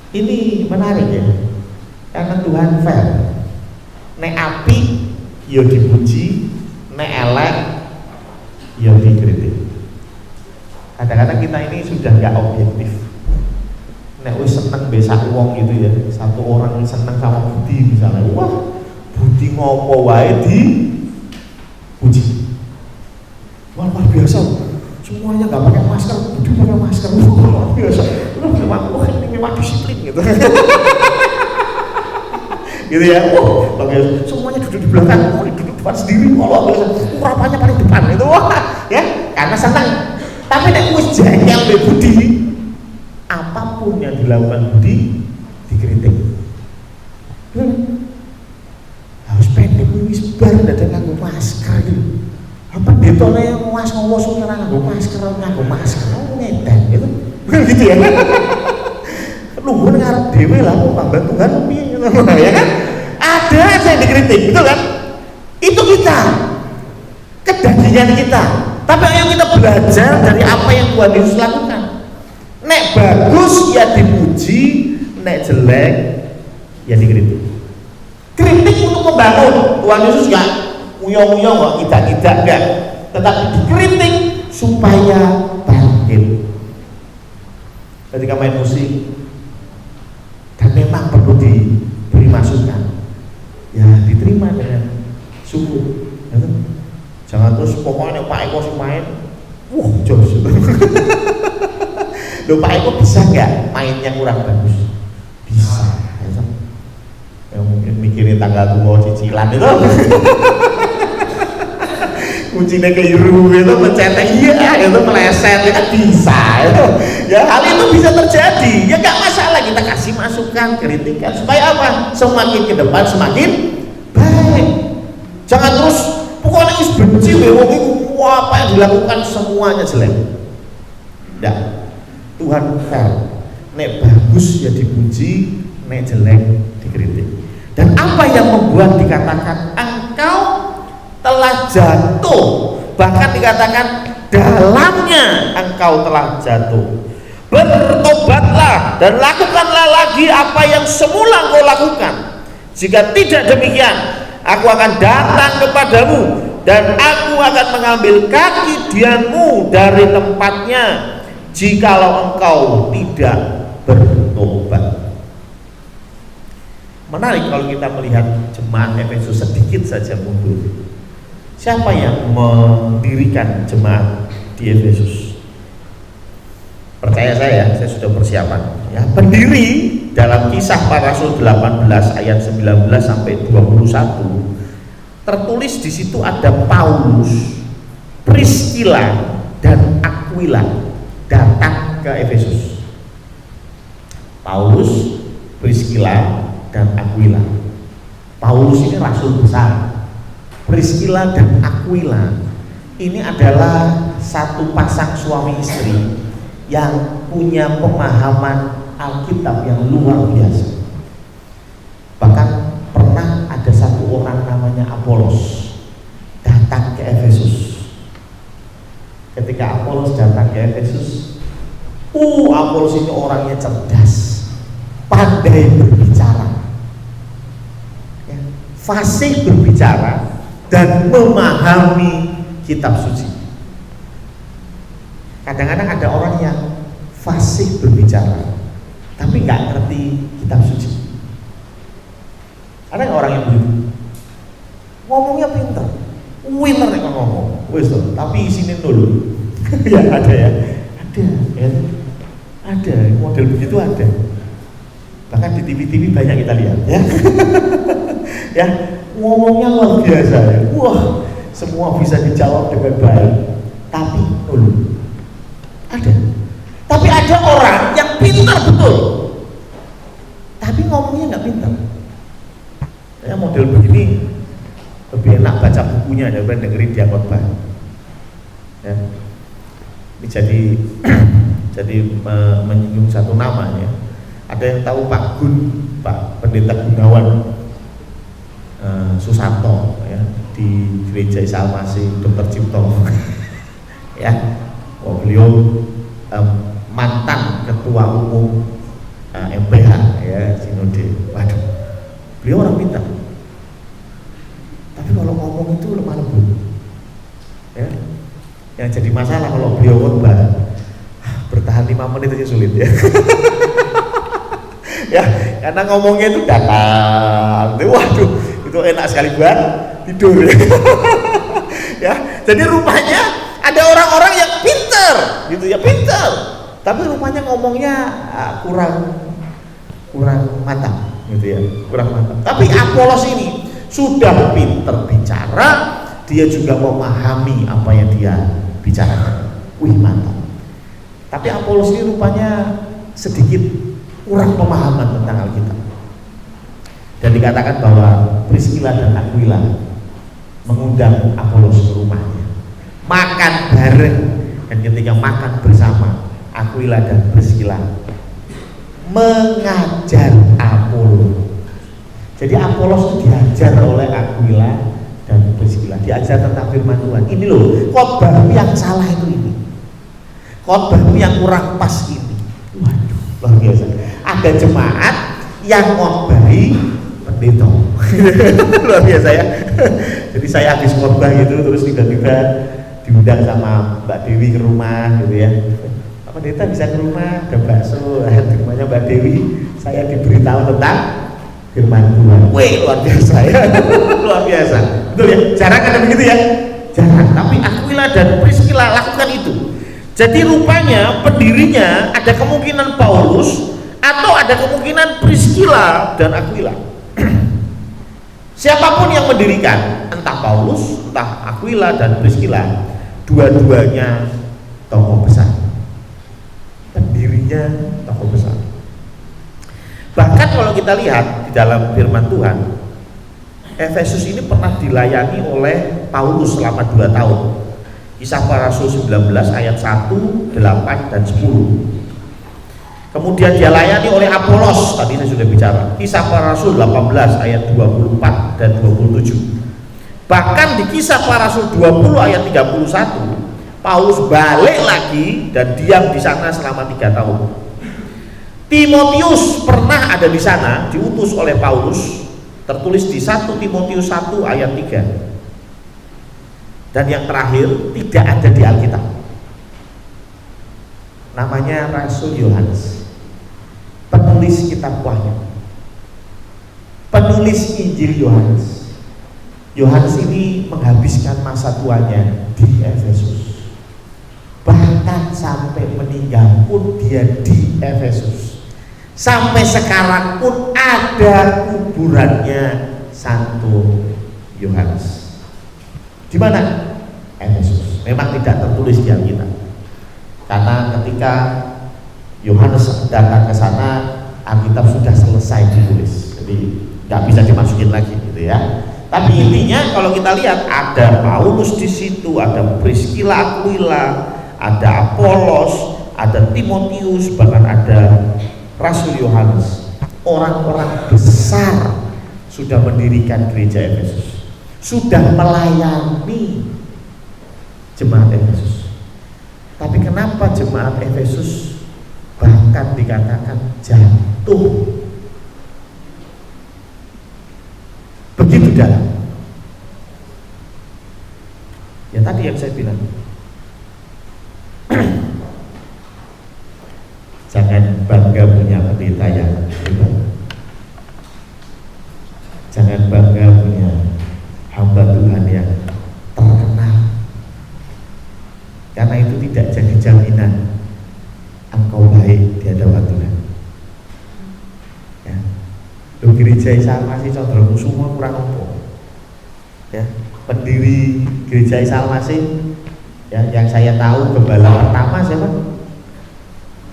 Ini menarik ya, karena Tuhan fair. Nek api yo dipuji, nek elek yo dikritik. Kadang-kadang kita ini sudah nggak objektif. Nek wis seneng besak wong gitu ya, satu orang yang seneng sama Budi misalnya, wah Budi ngopo wae dipuji. Wah luar biasa, semuanya nggak pakai masker, Budi pakai masker, luar biasa. Wah ini memang disiplin gitu. Gitu ya, bagus. Semuanya duduk di belakang, duduk depan sendiri, luar biasa. Rapanya paling depan itu, wah ya, karena senang. Tapi nek wis jengkel Budi, apapun yang dilakukan Budi dikritik. Harus pendek wis bar dadak nganggo masker gitu. Apa betone nguas ngomos ora nganggo masker, ngeten gitu. Gitu ya. Luhur ngarep dhewe lah kok tambah Tuhan piye gitu ya kan? Ada aja yang dikritik, betul kan? dagingan kita. Tapi ayo kita belajar dari apa yang Tuhan Yesus lakukan. Nek bagus ya dipuji, nek jelek ya dikritik. Kritik untuk membangun. Tuhan Yesus gak uyong-uyong kok, tidak enggak. Tetapi dikritik supaya bangkit. Ketika main musik dan memang perlu diberi masukan, ya diterima dengan syukur. Jangan terus pokoknya Pak Eko sih main, jos. Loh, Pak Eko bisa nggak mainnya kurang bagus? Bisa. Yang mungkin mikirin tanggal tunggu cicilan itu. Kuncinya keliru itu, mencetak itu meleset, kan bisa itu. Ya hal itu bisa terjadi, ya nggak masalah, kita kasih masukan, kritikan supaya apa? Semakin ke depan semakin baik. Jangan terus pokoknya is benci apa yang dilakukan semuanya jelek. Tidak. Tuhan fair. Nek bagus ya dipuji, nek jelek dikritik. Dan apa yang membuat dikatakan engkau telah jatuh, bahkan dikatakan dalamnya engkau telah jatuh. Bertobatlah dan lakukanlah lagi apa yang semula engkau lakukan. Jika tidak demikian, aku akan datang kepadamu dan aku akan mengambil kaki dianmu dari tempatnya jikalau engkau tidak bertobat. Menarik kalau kita melihat jemaat Efesus sedikit saja mundur. Siapa yang mendirikan jemaat di Efesus? Percaya saya sudah persiapan. Ya, pendiri dalam Kisah Para Rasul 18 ayat 19 sampai 21 tertulis di situ ada Paulus, Priscilla dan Aquila datang ke Efesus. Paulus, Priscilla dan Aquila. Paulus ini rasul besar. Priscilla dan Aquila ini adalah satu pasang suami istri yang punya pemahaman Alkitab yang luar biasa. Bahkan pernah ada satu orang namanya Apolos datang ke Efesus. Ketika Apolos datang ke Efesus, Apolos ini orangnya cerdas, pandai berbicara, ya, fasih berbicara dan memahami kitab suci. Kadang-kadang ada orang yang fasih berbicara tapi nggak ngerti kitab suci. Ada nggak orang yang begitu? Ngomongnya pintar nih kan ngomong, tapi isinin dulu. Ya ada ya, ada model begitu ada. Bahkan di TV banyak kita lihat ya. Ya, ngomongnya luar biasa ya. Wah, semua bisa dijawab dengan baik, tapi dulu ada. Tapi ada orang yang pintar betul, tapi ngomongnya nggak pintar. Ya, model begini lebih enak baca bukunya daripada dengerin dia khotbah. Ya. Ini jadi menyinggung satu nama ya. Ada yang tahu Pak Pendeta Gunawan Susanto ya, di Gereja Isa Al-Masih Dr. Cipto. Ya, beliau mantan ketua umum MPH ya, Sinode. Waduh, beliau orang pintar. Tapi kalau ngomong itu lemah lembut. Ya, yang jadi masalah kalau beliau khotbah bertahan 5 menit aja sulit ya. Ya, karena ngomongnya itu datar. Waduh, itu enak sekali buat tidur. Ya, jadi rupanya ada orang-orang yang pintar, gitu ya, pintar. Tapi rupanya ngomongnya kurang matang, gitu ya, kurang matang. Tapi Apolos ini sudah pintar bicara, dia juga memahami apa yang dia bicarakan. Wih, mantap. Tapi Apolos ini rupanya sedikit kurang pemahaman tentang Alkitab. Dan dikatakan bahwa Priscilla dan Aquila mengundang Apolos ke rumahnya, makan bareng, dan ketika makan bersama, Aquila dan Priscilla mengajar Apolos. Jadi Apolos itu diajar oleh Aquila dan Priscilla. diajar tentang firman Tuhan. Ini loh, khotbahmu yang salah itu ini. Khotbahmu yang kurang pas ini. Waduh, luar biasa. Ada jemaat yang khotbahi pendeta. Luar biasa ya. Jadi saya habis khotbah gitu, terus tiba-tiba diundang sama Mbak Dewi ke rumah gitu ya. Pak Pendeta bisa ke rumah, ada bakso, di rumahnya Mbak Dewi. Saya diberitahu tentang firman Tuhan. Wih, luar biasa ya. Luar biasa. Betul ya? Jarang ada begitu ya? Jarang. Tapi Aquila dan Priscilla lakukan itu. Jadi rupanya pendirinya ada kemungkinan Paulus atau ada kemungkinan Priscilla dan Aquila. Siapapun yang mendirikan, entah Paulus, entah Aquila dan Priscilla, dua-duanya tokoh besar. Pendirinya tokoh besar. Bahkan kalau kita lihat di dalam firman Tuhan, Efesus ini pernah dilayani oleh Paulus selama 2 tahun. Kisah Para Rasul 19 ayat 1, 8, dan 10. Kemudian dia layani oleh Apolos, tadi saya sudah bicara. Kisah Para Rasul 18 ayat 24 dan 27. Bahkan di Kisah Para Rasul 20 ayat 31, Paulus balik lagi dan diam di sana selama 3 tahun. Timotius pernah ada di sana, diutus oleh Paulus, tertulis di 1 Timotius 1 ayat 3. Dan yang terakhir tidak ada di Alkitab. Namanya Rasul Yohanes, penulis kitab Wahyu, penulis Injil Yohanes. Yohanes ini menghabiskan masa tuanya di Efesus. Bahkan sampai meninggal pun dia di Efesus. Sampai sekarang pun ada kuburannya Santo Yohanes. Di mana? Efesus. Memang tidak tertulis di Alkitab. Karena ketika Yohanes datang ke sana, Alkitab sudah selesai ditulis. Jadi nggak bisa dimasukin lagi gitu ya. Tapi intinya kalau kita lihat ada Paulus di situ, ada Priscilla, Aquila, ada Apolos, ada Timotius, bahkan ada Rasul Yohanes. Orang-orang besar sudah mendirikan gereja Efesus, sudah melayani jemaat Efesus. Tapi kenapa jemaat Efesus bahkan dikatakan jatuh begitu dalam? Ya tadi yang saya bilang, jangan bangga punya pendeta yang hebat. Jangan bangga punya hamba Tuhan yang terkenal, karena itu tidak jadi jaminan engkau baik di hadapan Tuhan. Ya, lu gereja Salmasi Condrokusumo kurang apa? Ya, pendiri gereja Salmasi, ya, yang saya tahu gembala pertama siapa?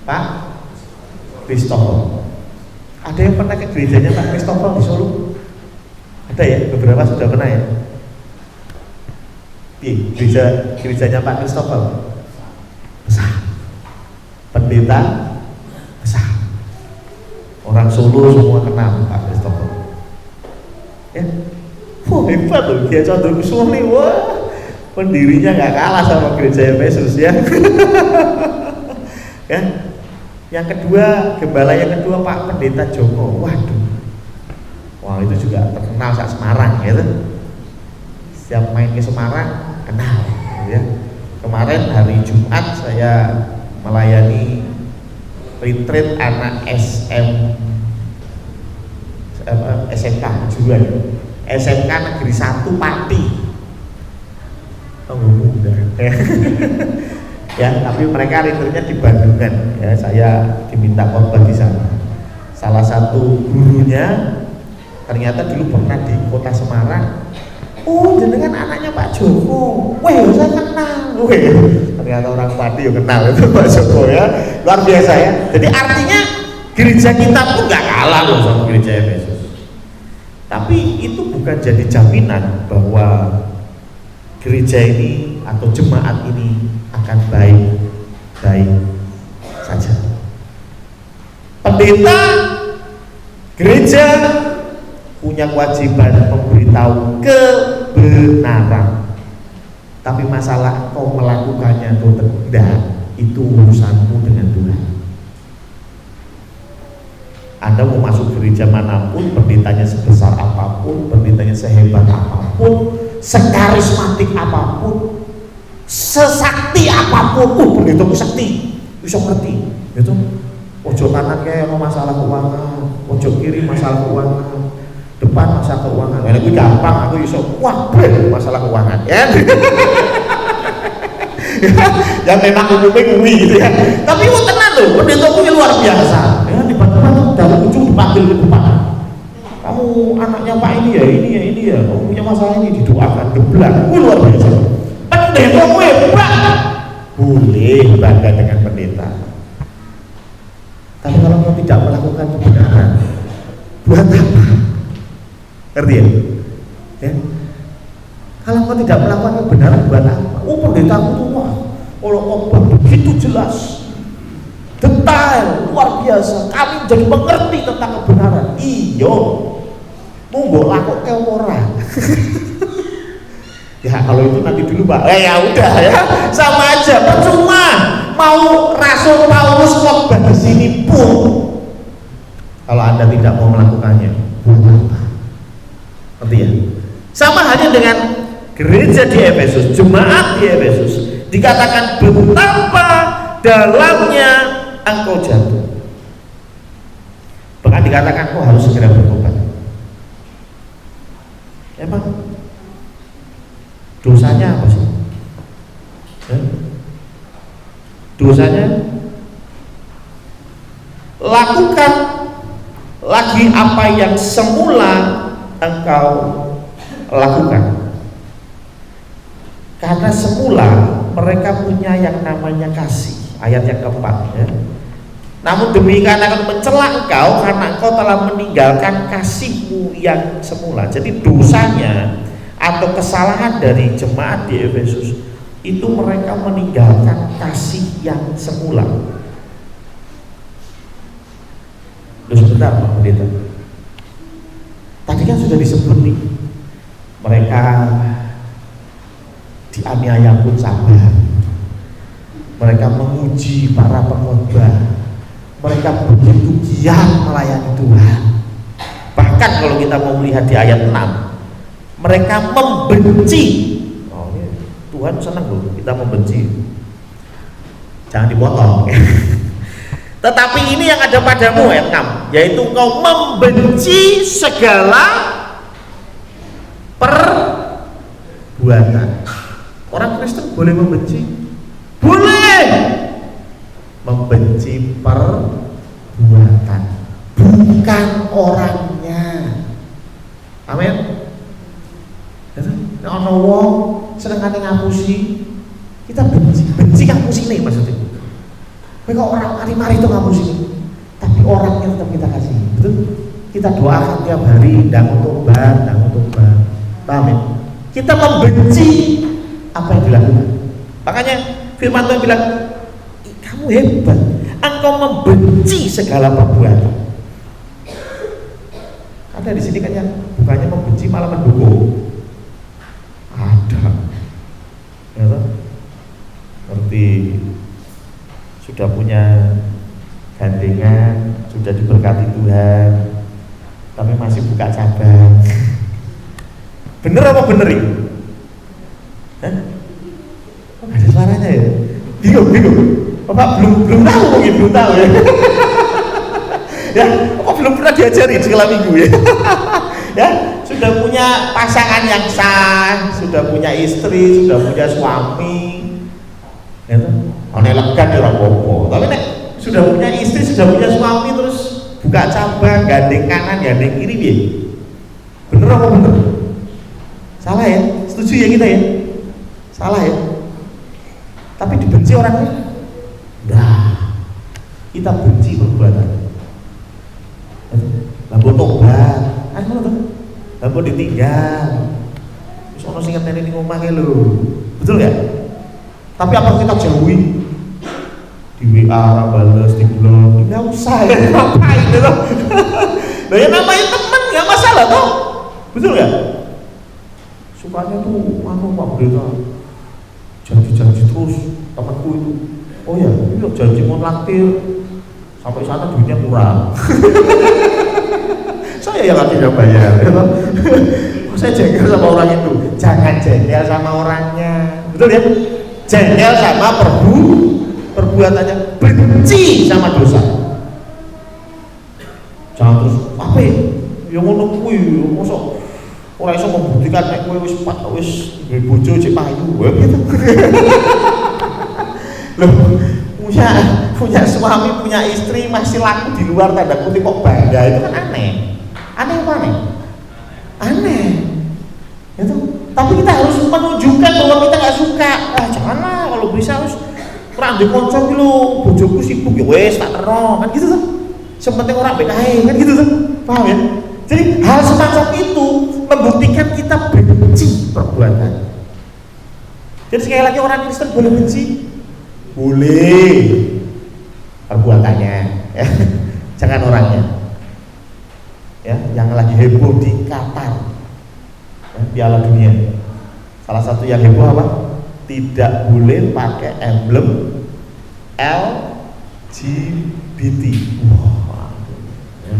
Pak Christopher. Ada yang pernah ke gerejanya Pak Christopher di Solo? Ada ya, beberapa sudah pernah ya. Gerejanya Pak Christopher besar, pendeta besar, orang Solo semua kenal Pak Christopher. Ya, wah hebat loh dia Condrokusumo nih, wah pendirinya nggak kalah sama gereja Efesus ya. Ya, yang kedua, gembala yang kedua Pak Pendeta Joko. Waduh, wah itu juga terkenal saat Semarang ya. Setiap main ke Semarang kenal ya. Kemarin hari Jumat saya melayani retreat anak SMK juruan SMK Negeri 1 Pati. Oh mudah ya, tapi mereka retreatnya di Bandungan ya. Saya diminta khotbah di sana. Salah satu gurunya ternyata dulu pernah di kota Semarang. Oh, jenengan anaknya Pak Joko. Weh, saya kenal. Weh, ternyata orang Pati yang kenal itu Pak Joko ya. Luar biasa ya. Jadi artinya gereja kita pun nggak kalah loh sama gereja Efesus. Tapi itu bukan jadi jaminan bahwa gereja ini atau jemaat ini akan baik-baik saja. Pendeta gereja punya kewajiban memberitahu kebenaran. Tapi masalah kau melakukannya atau tidak, itu urusanmu dengan Tuhan. Anda mau masuk gereja manapun, pendetanya sebesar apapun, pendetanya sehebat apapun, sekarismatik apapun, sesakti apapun, pendetaku sakti, bisa ngerti, gitu. Pojok kanan kayak masalah keuangan, pojok kiri masalah keuangan, depan masalah keuangan. Kalau itu gampang, aku bisa masalah keuangan, ya. Yang memang umumnya ngui gitu ya. Tapi itu tenang loh, pendetaku luar biasa. Ya tiba-tiba tuh dari ujung dipanggil ke depan. Kamu anaknya Pak ini ya, kamu punya masalah ini, didoakan, geblak. Luar biasa. Pendetaku hebat. Boleh bangga dengan pendeta. Tapi kalau kau tidak melakukan kebenaran, buat apa? Ngerti ya? Ya? Kalau kau tidak melakukan kebenaran, buat apa? Pendetaku tuh wah, kalau ngomong begitu jelas, detail, luar biasa. Kami jadi mengerti tentang kebenaran. Iyo, monggo lakok ke orang. Ya kalau itu nanti dulu Pak. Ya udah ya, sama aja, percuma. Mau Rasul Paulus khotbah di sini pun, kalau Anda tidak mau melakukannya, buat apa? Ngerti ya? Sama halnya dengan gereja di Efesus, jemaat di Efesus, dikatakan betapa dalamnya engkau jatuh. Bahkan dikatakan kau harus segera bertobat. Emang dosanya apa sih? Dosanya lakukan lagi apa yang semula engkau lakukan. Karena semula mereka punya yang namanya kasih, ayat yang keempat ya. Namun demikian akan mencela engkau karena engkau telah meninggalkan kasihmu yang semula. Jadi dosanya atau kesalahan dari jemaat di Efesus itu mereka meninggalkan kasih yang semula. Loh sebentar Pak Pendeta, tadi kan sudah disebut nih, mereka dianiaya pun sabar, mereka menguji para pengkhotbah, mereka begitu giat melayani Tuhan. Bahkan kalau kita mau melihat di ayat 6, mereka membenci. Oh, Tuhan senang loh kita membenci, jangan dipotong. Tetapi ini yang ada padamu ayat 6, yaitu engkau membenci segala perbuatan. Orang Kristen boleh membenci? Boleh. Membenci perbuatan, bukan orangnya. Amin. Nek ana wong senengane ngapusi, kita benci ngapusi nih maksudnya. Kowe kok orang mari-mari itu ngapusi, tapi orangnya tetap kita kasih. Betul? Kita doakan tiap hari, ndang tobat. Paham ya? Kita membenci apa yang dilakukan. Makanya firman Tuhan bilang, kamu hebat, engkau membenci segala perbuatan. Ada di sini kan yang bukannya membenci malah mendukung. Ada, ya toh? Seperti sudah punya gandengan, sudah diberkati Tuhan, tapi masih buka cabang. Bener apa bener ini? Hah? Ada suaranya ya? Bingung. Bapak belum tahu mungkin belum tahu ya. Ya, Bapak belum pernah diajari sekolah minggu ya. Ya, sudah punya pasangan yang sah, sudah punya istri, sudah punya suami. Ya tuh, ana lega ora apa-apa. Tapi nek sudah punya istri, sudah punya suami terus buka cabang, gandeng kanan, gandeng kiri piye? Bener apa bener? Salah ya? Setuju ya kita ya? Salah ya? Tapi dibenci orangnya? Nah, kita benci perbuatan. Lampu tobat, kan ngono to? Lampu ditinggal. Wis ono sing ngenteni ning omah ke lho. Betul enggak? Tapi apa kita jauhi? Di WA balas, di blog, enggak usah ya, ngapain itu? Nah ya namanya teman, enggak masalah toh. Betul enggak? Sukanya tuh Pak Pendeta janji terus temanku itu. Oh ya, iya janji mau naktir, sampai sana duitnya kurang. Saya yang akhirnya bayar. Saya jengkel sama orang itu. Jangan jengkel sama orangnya, betul ya? Jengkel sama perbuatannya, benci sama dosa. Jangan terus apa? Yang ngono kuwi, mosok ora iso membuktikan nek kowe wis duwe bojo cek payu, gitu. Loh, punya suami, punya istri masih laku di luar tanda kutip kok bangga, itu kan aneh. Aneh apa nih? Aneh. Itu. Tapi kita harus menunjukkan bahwa kita nggak suka. Janganlah kalau bisa harus kurang dikonco gitu. Bojoku sibuk ya wes tak terno kan gitu tuh. Sepenting orang BKI kan gitu tuh. Paham ya? Jadi hal semacam itu membuktikan kita benci perbuatan. Jadi sekali lagi orang Kristen boleh benci? Boleh. Perbuatannya ya. Jangan orangnya. Ya, yang lagi heboh di Qatar ya, Piala Dunia, salah satu yang heboh apa? Tidak boleh pakai emblem LGBT. Wah, ya.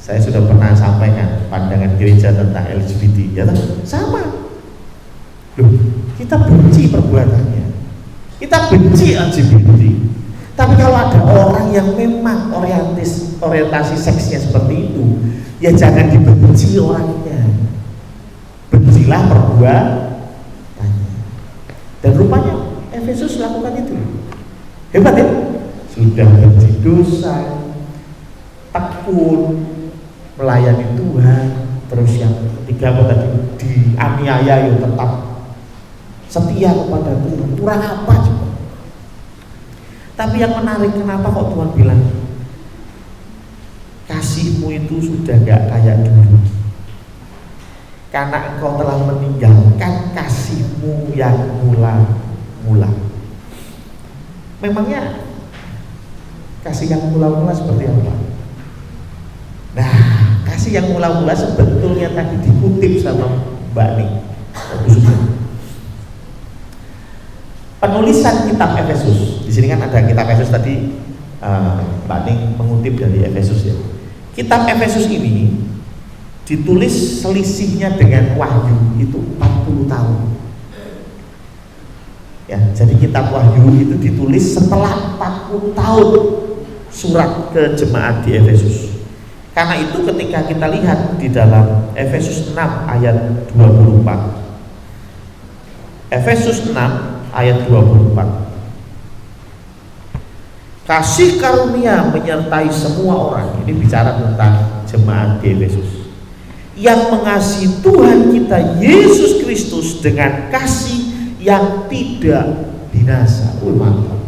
Saya sudah pernah sampaikan pandangan gereja tentang LGBT, ya sama. Loh, kita benci perbuatannya, kita benci LGBT. Tapi kalau ada orang yang memang orientasi seksnya seperti itu, ya jangan dibenci orangnya, bencilah perbuatannya. Dan rupanya Efesus lakukan itu. Hebat ya? Sudah benci dosa, tekun, melayani Tuhan, terus yang ketiga apa tadi? Dianiaya yang tetap setia kepada Tuhan. Kurang apa coba? Tapi yang menarik, kenapa kok Tuhan bilang kasihmu itu sudah gak kayak dulu, karena engkau telah meninggalkan kasihmu yang mula-mula. Memangnya kasih yang mula-mula seperti apa? Nah, kasih yang mula-mula sebetulnya tadi dikutip sama Mbak Ning. Penulisan kitab Efesus, di sini kan ada kitab Efesus tadi, Mbak Ning mengutip dari Efesus ya. Kitab Efesus ini ditulis selisihnya dengan Wahyu itu 40 tahun. Ya, jadi kitab Wahyu itu ditulis setelah 40 tahun surat ke jemaat di Efesus. Karena itu ketika kita lihat di dalam Efesus 6 ayat 24. Efesus 6 ayat 24. Kasih karunia menyertai semua orang. Ini bicara tentang jemaat di Efesus, yang mengasihi Tuhan kita Yesus Kristus dengan kasih yang tidak binasa. Mantap.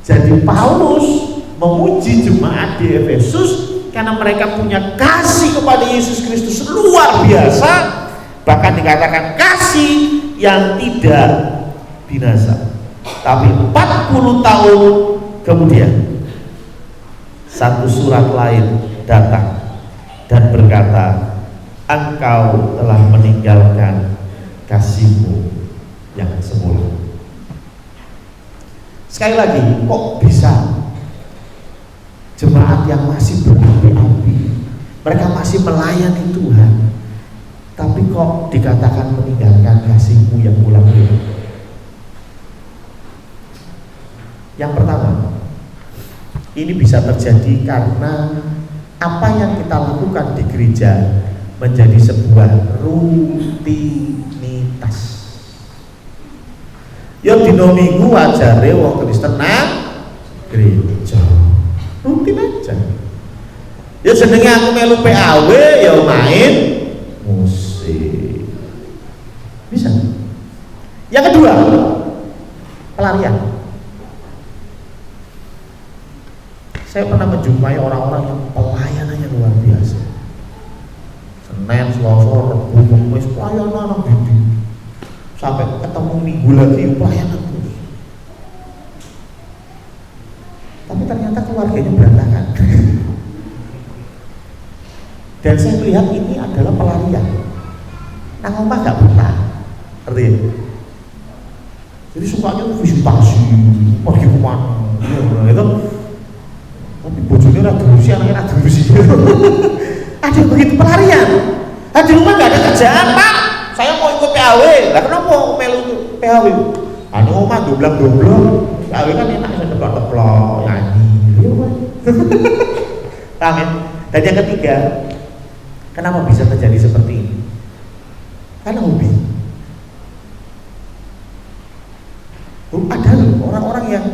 Jadi Paulus memuji jemaat di Efesus karena mereka punya kasih kepada Yesus Kristus luar biasa. Bahkan dikatakan kasih yang tidak binasa. Tapi 40 tahun kemudian satu surat lain datang dan berkata, engkau telah meninggalkan kasihmu yang semula. Sekali lagi, kok bisa jemaat yang masih berapi-api, mereka masih melayani Tuhan, tapi kok dikatakan meninggalkan kasihmu yang mula-mula? Yang pertama, ini bisa terjadi karena apa yang kita lakukan di gereja menjadi sebuah rutinitas. Ya dino minggu ajare wong Kristen nang gereja, rutin aja. Ya jenenge aku melu PAW ya main musik. Bisa. Yang kedua, pelarian. Saya pernah menjumpai orang-orang yang pelayanannya luar biasa. Senin, Selasa, Rabu, Kamis pelayanan gitu. Sampai ketemu minggu lagi pelayanan terus. Tapi ternyata keluarganya berantakan. Dan saya melihat ini adalah pelarian. Nang omah gak betah. Ngerti? Jadi sukanya tuh visitasi, pergi kemana, itu. Tapi bojone ora diurusi, anaknya ora diurusi. Ada yang begitu pelarian. Di rumah nggak ada kerjaan, Pak. Saya mau ikut PAW. Lah kenapa mau melu PAW? Anu omah doblang-doblang. PAW kan enak, bisa teplok-teplok, nyanyi. Paham ya? Dan yang ketiga, kenapa bisa terjadi seperti ini? Karena hobi. Ada loh orang-orang yang,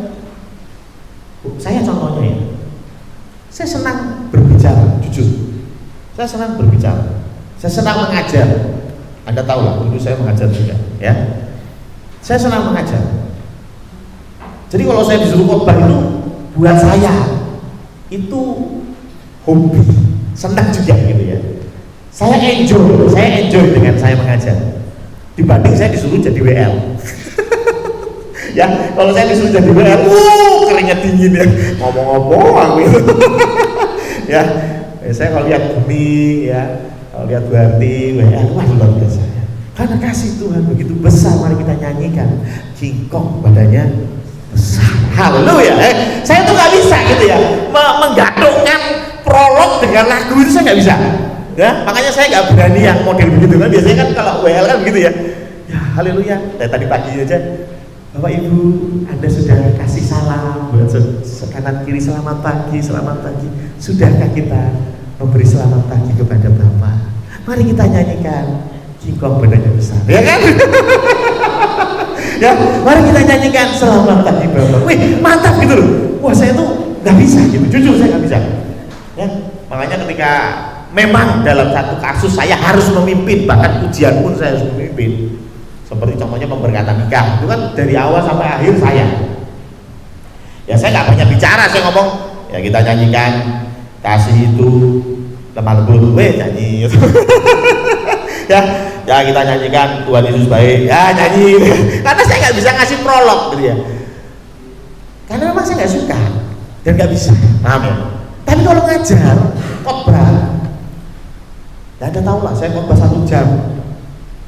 saya contohnya ya, saya senang berbicara, jujur. Saya senang berbicara, saya senang mengajar. Anda tahu lah, dulu saya mengajar juga, ya. Saya senang mengajar. Jadi kalau saya disuruh khotbah itu, buat saya itu hobi, senang juga gitu ya. Saya enjoy dengan saya mengajar. Dibanding saya disuruh jadi WL. Ya, kalau saya disuruh jadi WL, keringat dingin ya, ngomong-ngomong gitu. Ya, saya kalau lihat Bumi ya, kalau lihat Buarti, WL, wah luar biasa ya. Karena kasih Tuhan begitu besar, mari kita nyanyikan. Kingkong badannya besar. Haleluya. Saya tuh nggak bisa gitu ya, menggadungkan prolog dengan lagu itu saya nggak bisa. Ya, makanya saya nggak berani yang model begitu kan. Biasanya kan kalau WL kan begitu ya. Ya, haleluya. Dari tadi pagi aja, Bapak Ibu, Anda sudah kasih salam buat kanan kiri, selamat pagi. Sudahkah kita memberi selamat pagi kepada Bapak? Mari kita nyanyikan Kingkong badannya besar, ya kan? Ya, mari kita nyanyikan selamat pagi Bapak. Wih, mantap gitu loh. Wah, saya tuh nggak bisa gitu, jujur saya nggak bisa. Ya, makanya ketika memang dalam satu kasus saya harus memimpin, bahkan ujian pun saya harus memimpin. Seperti contohnya pemberkatan nikah, itu kan dari awal sampai akhir saya. Ya saya nggak banyak bicara, saya ngomong ya kita nyanyikan kasih itu lemah lembut, nyanyi. ya kita nyanyikan Tuhan Yesus baik, ya nyanyi. Karena saya nggak bisa ngasih prolog gitu ya. Karena memang saya nggak suka dan nggak bisa, paham ya? Tapi kalau ngajar, khotbah, ya Anda tahu lah, saya khotbah 1 jam.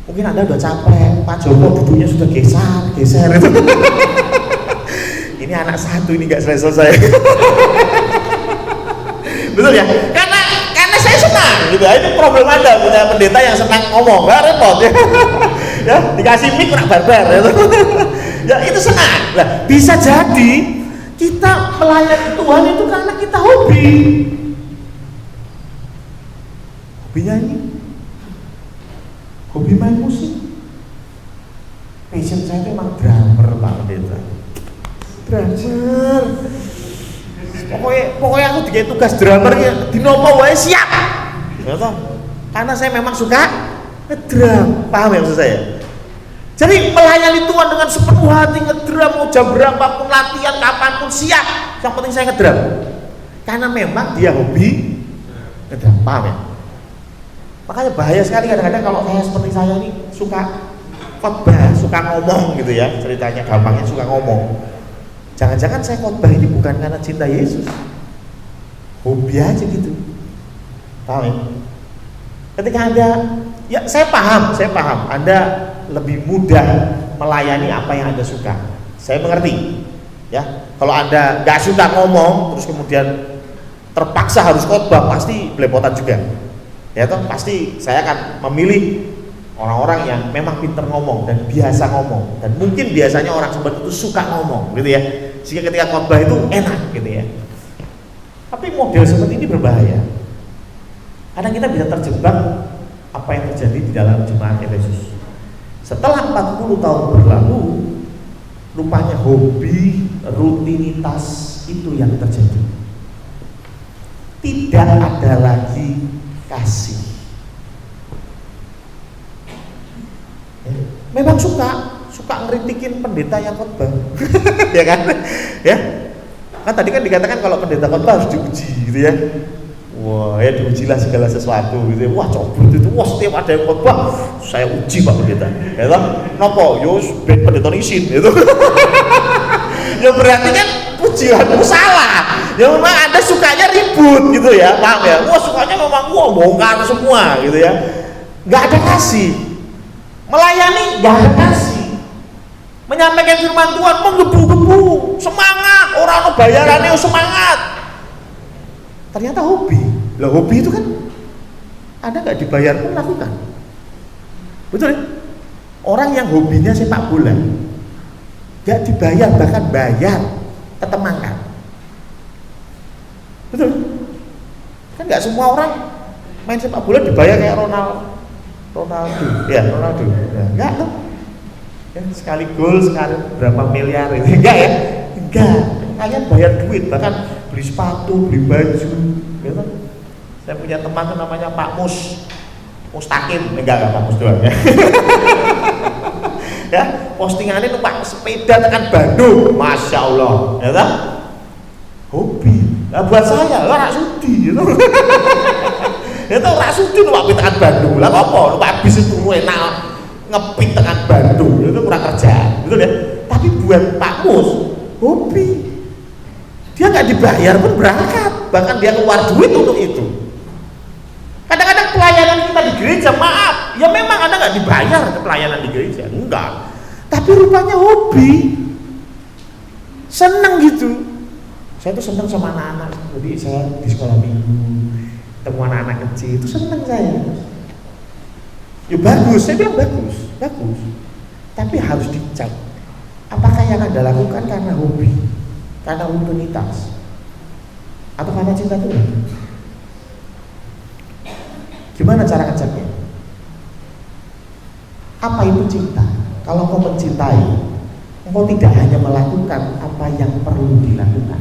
Mungkin Anda udah capek, Pak Joko duduknya sudah geser itu. Ini anak satu ini nggak selesai. Betul ya? Karena saya senang gitu. Itu problem Anda punya pendeta yang senang ngomong, nggak repot ya. Ya dikasih mic kurang barbar ya. Ya itu senang. Nah, bisa jadi kita melayani Tuhan itu karena kita hobi nyanyi, hobi main musik. Passion saya itu emang drummer Pak Pendeta. Drummer. Pokoknya aku dikasih tugas drummer ya, dinopo wae siap. Ya toh? Karena saya memang suka ngedrum. Paham ya maksud saya? Jadi melayani Tuhan dengan sepenuh hati, ngedrum mau jam berapapun, latihan kapanpun siap. Yang penting saya ngedrum. Karena memang dia hobi ngedrum. Paham ya? Makanya bahaya sekali kadang-kadang kalau seperti saya ini suka khotbah, suka ngomong gitu ya, ceritanya gampangnya suka ngomong. Jangan-jangan saya khotbah ini bukan karena cinta Yesus, hobi aja gitu. Paham ya? Ketika Anda, ya saya paham Anda lebih mudah melayani apa yang Anda suka. Saya mengerti ya, kalau Anda gak suka ngomong terus kemudian terpaksa harus khotbah, pasti belepotan juga. Ya toh, pasti saya akan memilih orang-orang yang memang pinter ngomong dan biasa ngomong, dan mungkin biasanya orang seperti itu suka ngomong gitu ya, sehingga ketika khotbah itu enak gitu ya. Tapi model seperti ini berbahaya. Kadang kita bisa terjebak apa yang terjadi di dalam jemaat Efesus. Setelah 40 tahun berlalu, rupanya hobi, rutinitas itu yang terjadi. Tidak ada lagi kasih. Memang suka ngeritikin pendeta yang khotbah. Ya kan? Ya. Kan tadi kan dikatakan kalau pendeta khotbah harus diuji gitu ya. Wah, ya diujilah segala sesuatu gitu ya. Wah, coba itu. Wah, setiap ada yang khotbah, saya uji Pak Pendeta. Ya toh? Nopo? Yo ben pendeta izin gitu. Ya berarti kan pujianmu salah. Ya memang Anda sukanya ribut gitu ya, paham ya? Wah, sukanya memang bongkar semua gitu ya. Nggak ada kasih. Melayani nggak ada kasih. menyampaikan firman Tuhan menggebu-gebu, semangat, orang bayarannya semangat. Ternyata hobi. Lah hobi itu kan Anda nggak dibayar pun lakukan. Betul ya? Orang yang hobinya sepak bola nggak dibayar, bahkan bayar, tetap mangkat. Betul? Kan nggak semua orang main sepak bola dibayar kayak Ronaldo, ya Ronaldo, ya, enggak tuh. Ya, sekali gol sekali berapa miliar itu enggak ya? Enggak. Kalian bayar duit, bahkan beli sepatu, beli baju, gitu. Saya punya teman tuh namanya Pak Mustaqim, enggak Pak Mus doang ya. Ya, postingannya numpak sepeda tekan Bandung, masya Allah, ya kan? Hobi. Nah, buat saya, rak sudi, gitu. Itu rak sudi numpak tekan Bandung, lah apa? Numpak bis itu enak, ngepit tekan Bandung, itu kurang kerja, betul ya? Tapi buat Pak Mus, hobi. Dia nggak dibayar pun berangkat, bahkan dia keluar duit untuk itu. Kadang-kadang pelayanan kita di gereja, maaf, ya memang Anda nggak dibayar ke pelayanan di gereja, enggak. Tapi rupanya hobi, seneng gitu. Saya tuh seneng sama anak-anak, jadi saya di sekolah minggu, ketemu anak-anak kecil, itu seneng saya. Ya bagus, saya bilang bagus. Tapi harus dicek, apakah yang Anda lakukan karena hobi, karena rutinitas, atau karena cinta Tuhan? Gimana cara ngeceknya? Apa itu cinta? Kalau kau mencintai, engkau tidak hanya melakukan apa yang perlu dilakukan.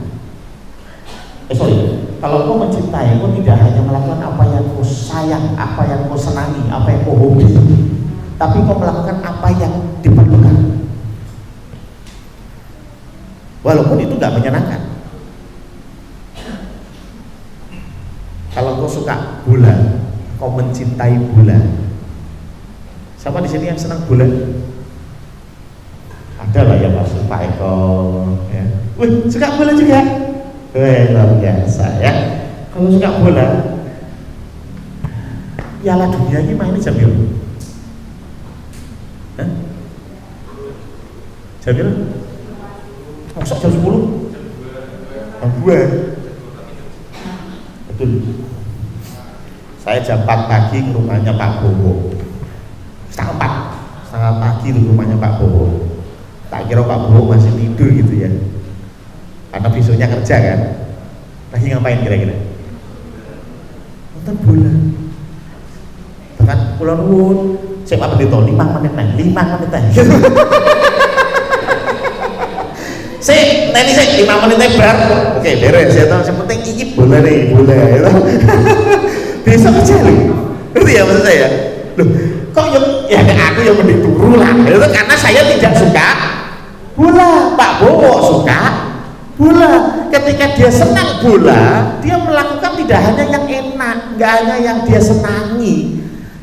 Kalau kau mencintai, kau tidak hanya melakukan apa yang kau sayang, apa yang kau senangi, apa yang kau hobi, tapi kau melakukan apa yang diperlukan. Walaupun itu nggak menyenangkan. Kalau kau suka bola, kau mencintai bola. Siapa di sini yang senang bola? Ada lah ya Pak Eko. Ya. Wih, suka bola juga? Wih, luar biasa ya. Kalau suka bola, Piala Dunia ini mainnya jam berapa? Jam berapa? Masuk jam 10? Jam 2? Betul. Saya jam 4 pagi ke rumahnya Pak Bowo. Setengah pagi ke rumahnya Pak Bowo. Tak kira Pak Bowo masih tidur gitu ya, karena besoknya kerja kan. Lagi ngapain kira-kira? Nonton bola. Bahkan pulau nuwun, saya Pak Pendeta 5 menit gitu. Saya 5 menit bar. Oke, beres ya. Yang penting ini bola ya. Besok kerja loh. Ngerti ya maksud saya? Loh, kok ya aku yang mending turu lah. Itu karena saya tidak suka bola. Pak Bowo suka bola. Ketika dia senang bola, dia melakukan tidak hanya yang enak, nggak hanya yang dia senangi,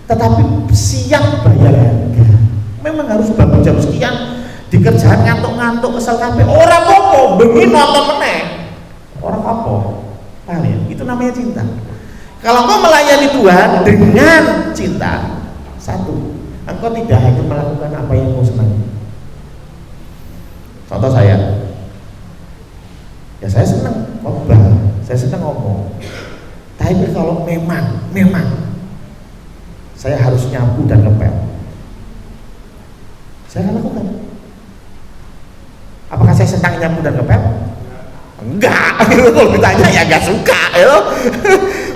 tetapi siap bayar harga. Memang harus bangun jam sekian, dikerjakan ngantuk-ngantuk kesel kabeh. Orang apa bengi nonton meneh. Orang apa? Paham ya? Itu namanya cinta. Kalau engkau melayani Tuhan dengan cinta, satu, engkau tidak hanya melakukan apa yang kau senangi. Contoh saya senang khotbah, saya senang ngomong. Tapi kalau memang saya harus nyapu dan ngepel, saya akan lakukan. Apakah saya senang nyapu dan ngepel? Enggak. Kalau ditanya ya enggak suka, ya.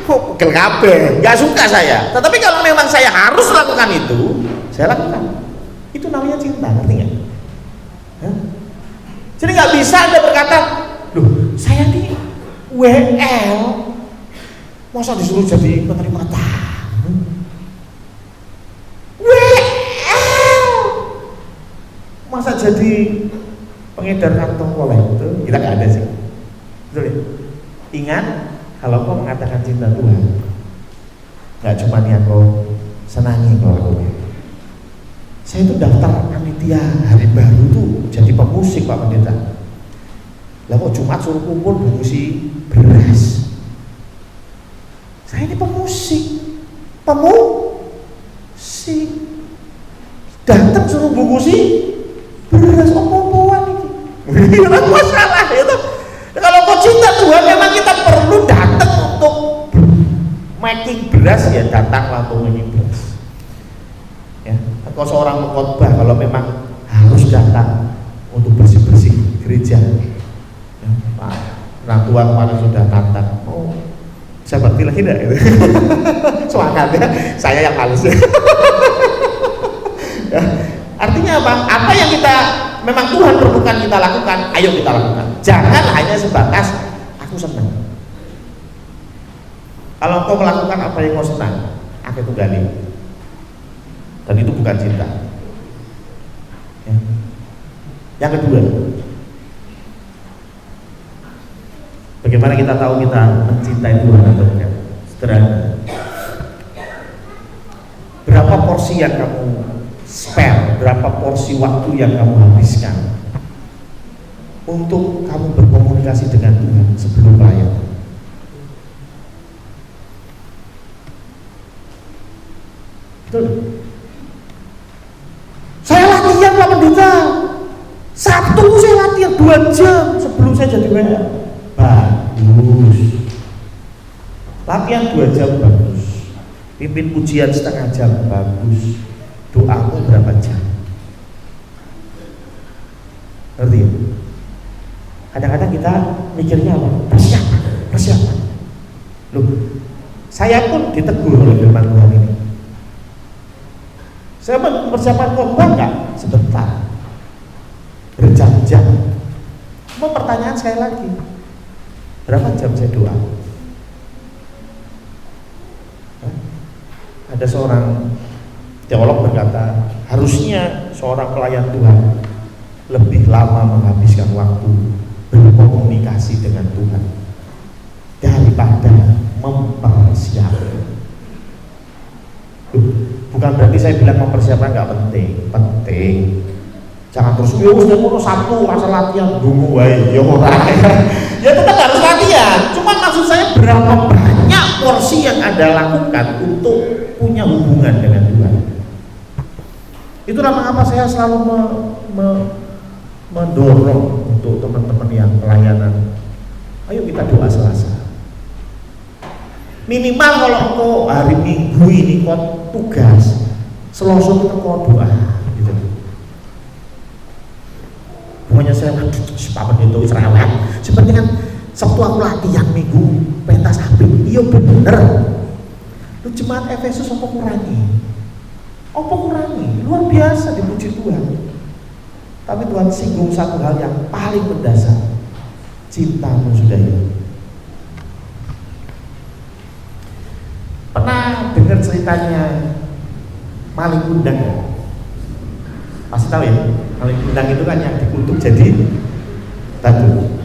Pegel kabeh, enggak suka saya. Tetapi kalau memang saya harus lakukan itu, saya lakukan. Itu namanya cinta, ngerti nggak? Jadi nggak bisa Anda berkata, loh, saya ini WL, masa disuruh jadi penerima tamu? WL, masa jadi pengedar kantong kolektor? Kita nggak ada sih. Betul ya? Ingat, kalau kau mengatakan cinta Tuhan, nggak cuma yang kau senangi kau lakukan. Saya itu daftar panitia hari baru tuh jadi pemusik Pak Pendeta. Lah kok Jumat suruh kumpul bungkusi beras. Saya ini pemusik, datang suruh bungkusi beras. Tidak masalah itu. Kalau kau cinta Tuhan, memang kita perlu datang untuk making beras, ya datanglah untuk making beras. Ya, kalau seorang mengkhotbah, kalau memang harus datang untuk bersih-bersih gereja. Ya, Pak, orang tua kemarin sudah datang, bisa bakti lagi enggak? Gitu. Semangat ya, saya yang males ya. Ya. Artinya apa? Apa yang kita memang Tuhan perlukan kita lakukan, ayo kita lakukan. Jangan hanya sebatas aku senang. Kalau kau melakukan apa yang kau senang, aku tunggali. Dan itu bukan cinta. Ya. Yang kedua, bagaimana kita tahu kita mencintai Tuhan atau bukan? Sederhana. Berapa porsi yang kamu spare, berapa porsi waktu yang kamu habiskan untuk kamu berkomunikasi dengan Tuhan sebelum pelayanan? Betul? Saya latihan Pak Pendeta, Sabtu saya latihan 2 jam sebelum saya jadi WA. Bagus. Latihan 2 jam bagus. Pimpin pujian setengah jam bagus. Doamu berapa jam? Ngerti ya? Kadang-kadang kita mikirnya apa? Persiapan. Loh, saya pun ditegur oleh firman Tuhan ini. Saya mempersiapkan khotbah enggak? Sebentar, berjam-jam. Cuma pertanyaan saya lagi, berapa jam saya doa? Ada seorang teolog berkata, harusnya seorang pelayan Tuhan lebih lama menghabiskan waktu berkomunikasi dengan Tuhan daripada mempersiapkan. Bukan berarti saya bilang mempersiapkan nggak penting. Jangan terus sudah mau Sabtu masa latihan dungu wae ya ora. Ya tetap harus latihan. Cuma maksud saya berapa banyak porsi yang Anda lakukan untuk punya hubungan dengan Tuhan. Itulah mengapa saya selalu mendorong untuk teman-teman yang pelayanan. Ayo kita doa Selasa. Minimal kalau engkau hari Minggu ini kau tugas, Selasa kita kau doa, gitu. Pokoknya saya Pak Pendeta Israel. Seperti kan Sabtu aku latihan Minggu pentas api. Iya bener. Lu jemaat Efesus apa kurangi? Luar biasa dipuji Tuhan. Tapi Tuhan singgung satu hal yang paling mendasar. Cintamu sudah hilang. Pernah dengar ceritanya maling kundang ya? Pasti tahu ya, maling kundang itu kan yang dikutuk jadi batu.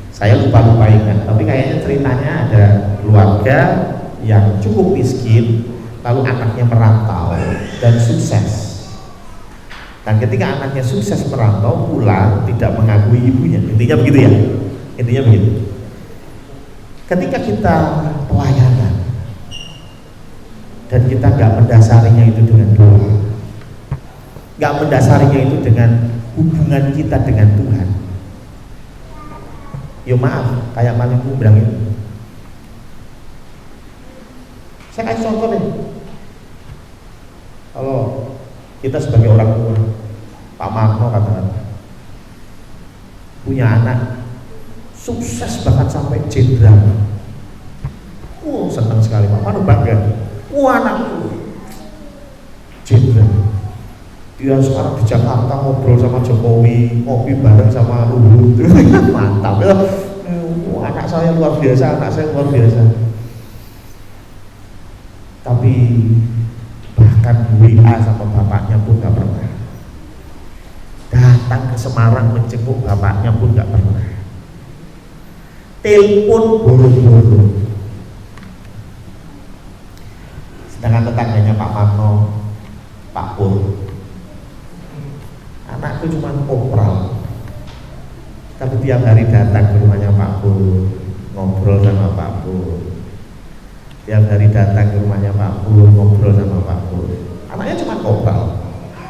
Saya lupa ingat, tapi kayaknya ceritanya ada keluarga yang cukup miskin, lalu anaknya merantau dan sukses. Dan ketika anaknya sukses merantau pulang tidak mengakui ibunya, intinya begitu ya, intinya begitu. Ketika kita pelayanan dan kita nggak mendasarinya itu dengan doa, nggak mendasarinya itu dengan hubungan kita dengan Tuhan, yo maaf, kayak maling kumbrang itu. Saya kasih contoh deh. Kalau kita sebagai orang tua, Pak Marno katakan punya anak sukses bahkan sampai jenderal, senang sekali Pak Marno, bangga. Anakku jenderal, dia sekarang di Jakarta ngobrol sama Jokowi, ngopi bareng sama Luhut. Mantap ya. Anak saya luar biasa, tapi bahkan WA sama bapaknya pun gak pernah, datang ke Semarang menjenguk bapaknya pun gak pernah, telepon buru-buru. Sedangkan tetangganya Pak Marno, Pak Pur, anakku cuma kopral, tapi tiap hari datang ke rumahnya Pak Pur, ngobrol sama Pak Pur. Tiap hari datang ke rumahnya Pak Pur, ngobrol sama Pak Pur. Anaknya cuma kopral,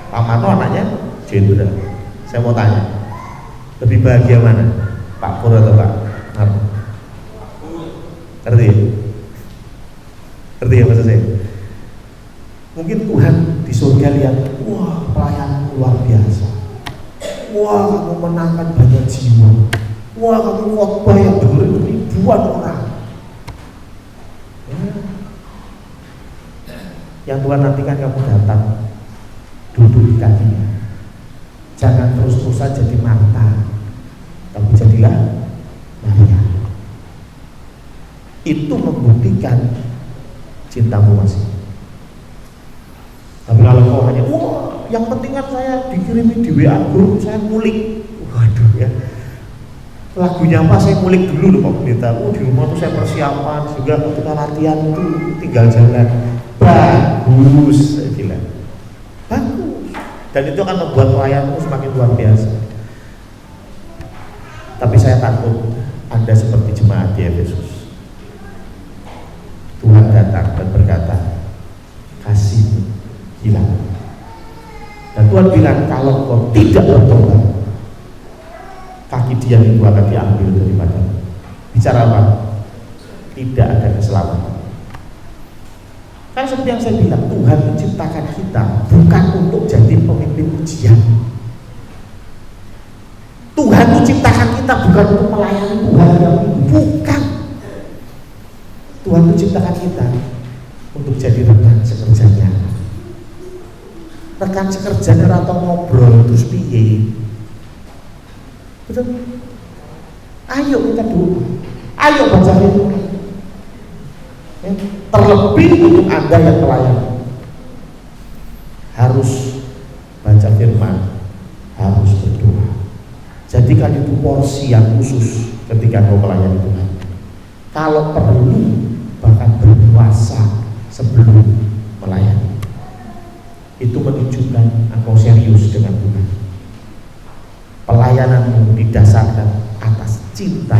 Pak Marno anaknya jenderal. Saya mau tanya, Lebih bahagia mana? Pak Pur atau Pak Mar? Ngerti ya? Ngerti ya maksud saya? Mungkin Tuhan di surga lihat, wah pelayan luar biasa, wah kamu menangkan banyak jiwa, wah kamu khotbah yang dengerin ribuan orang. Yang Tuhan nantikan kamu datang duduk di kakinya. Jangan terus-terusan jadi Marta, tapi jadilah Maria. Itu membuktikan cintamu masih. Tapi kalau kau hanya, wah yang penting kan saya dikirimi di WA group, saya ngulik. Waduh ya, lagunya apa saya ngulik dulu loh Pak Pendeta. Di rumah tuh saya persiapan juga ketika latihan itu tinggal jalan. Bagus, saya bilang bagus, dan itu akan membuat pelayanmu semakin luar biasa. Tapi saya takut Anda seperti jemaat di Efesus. Tuhan datang dan berkata, kasihmu hilang. Dan Tuhan bilang, kalau kau tidak bertobat, kaki dia itu akan diambil daripadamu. Bicara apa? Tidak ada keselamatan. Kan seperti yang saya bilang, Tuhan menciptakan kita bukan untuk jadi pemimpin ujian. Tuhan menciptakan kita bukan untuk melayani Tuhan yang bukan. Tuhan menciptakan kita untuk jadi rekan sekerjanya. Rekan sekerjanya atau ngobrol terus piye. Betul? Ayo kita dulu. Ayo baca firman. Ya, terlebih untuk Anda yang pelayan harus baca firman, harus berdoa. Jadikan itu porsi yang khusus ketika kau melayani Tuhan. Kalau perlu bahkan berpuasa sebelum melayani. Itu menunjukkan engkau serius dengan Tuhan. Pelayananmu didasarkan atas cinta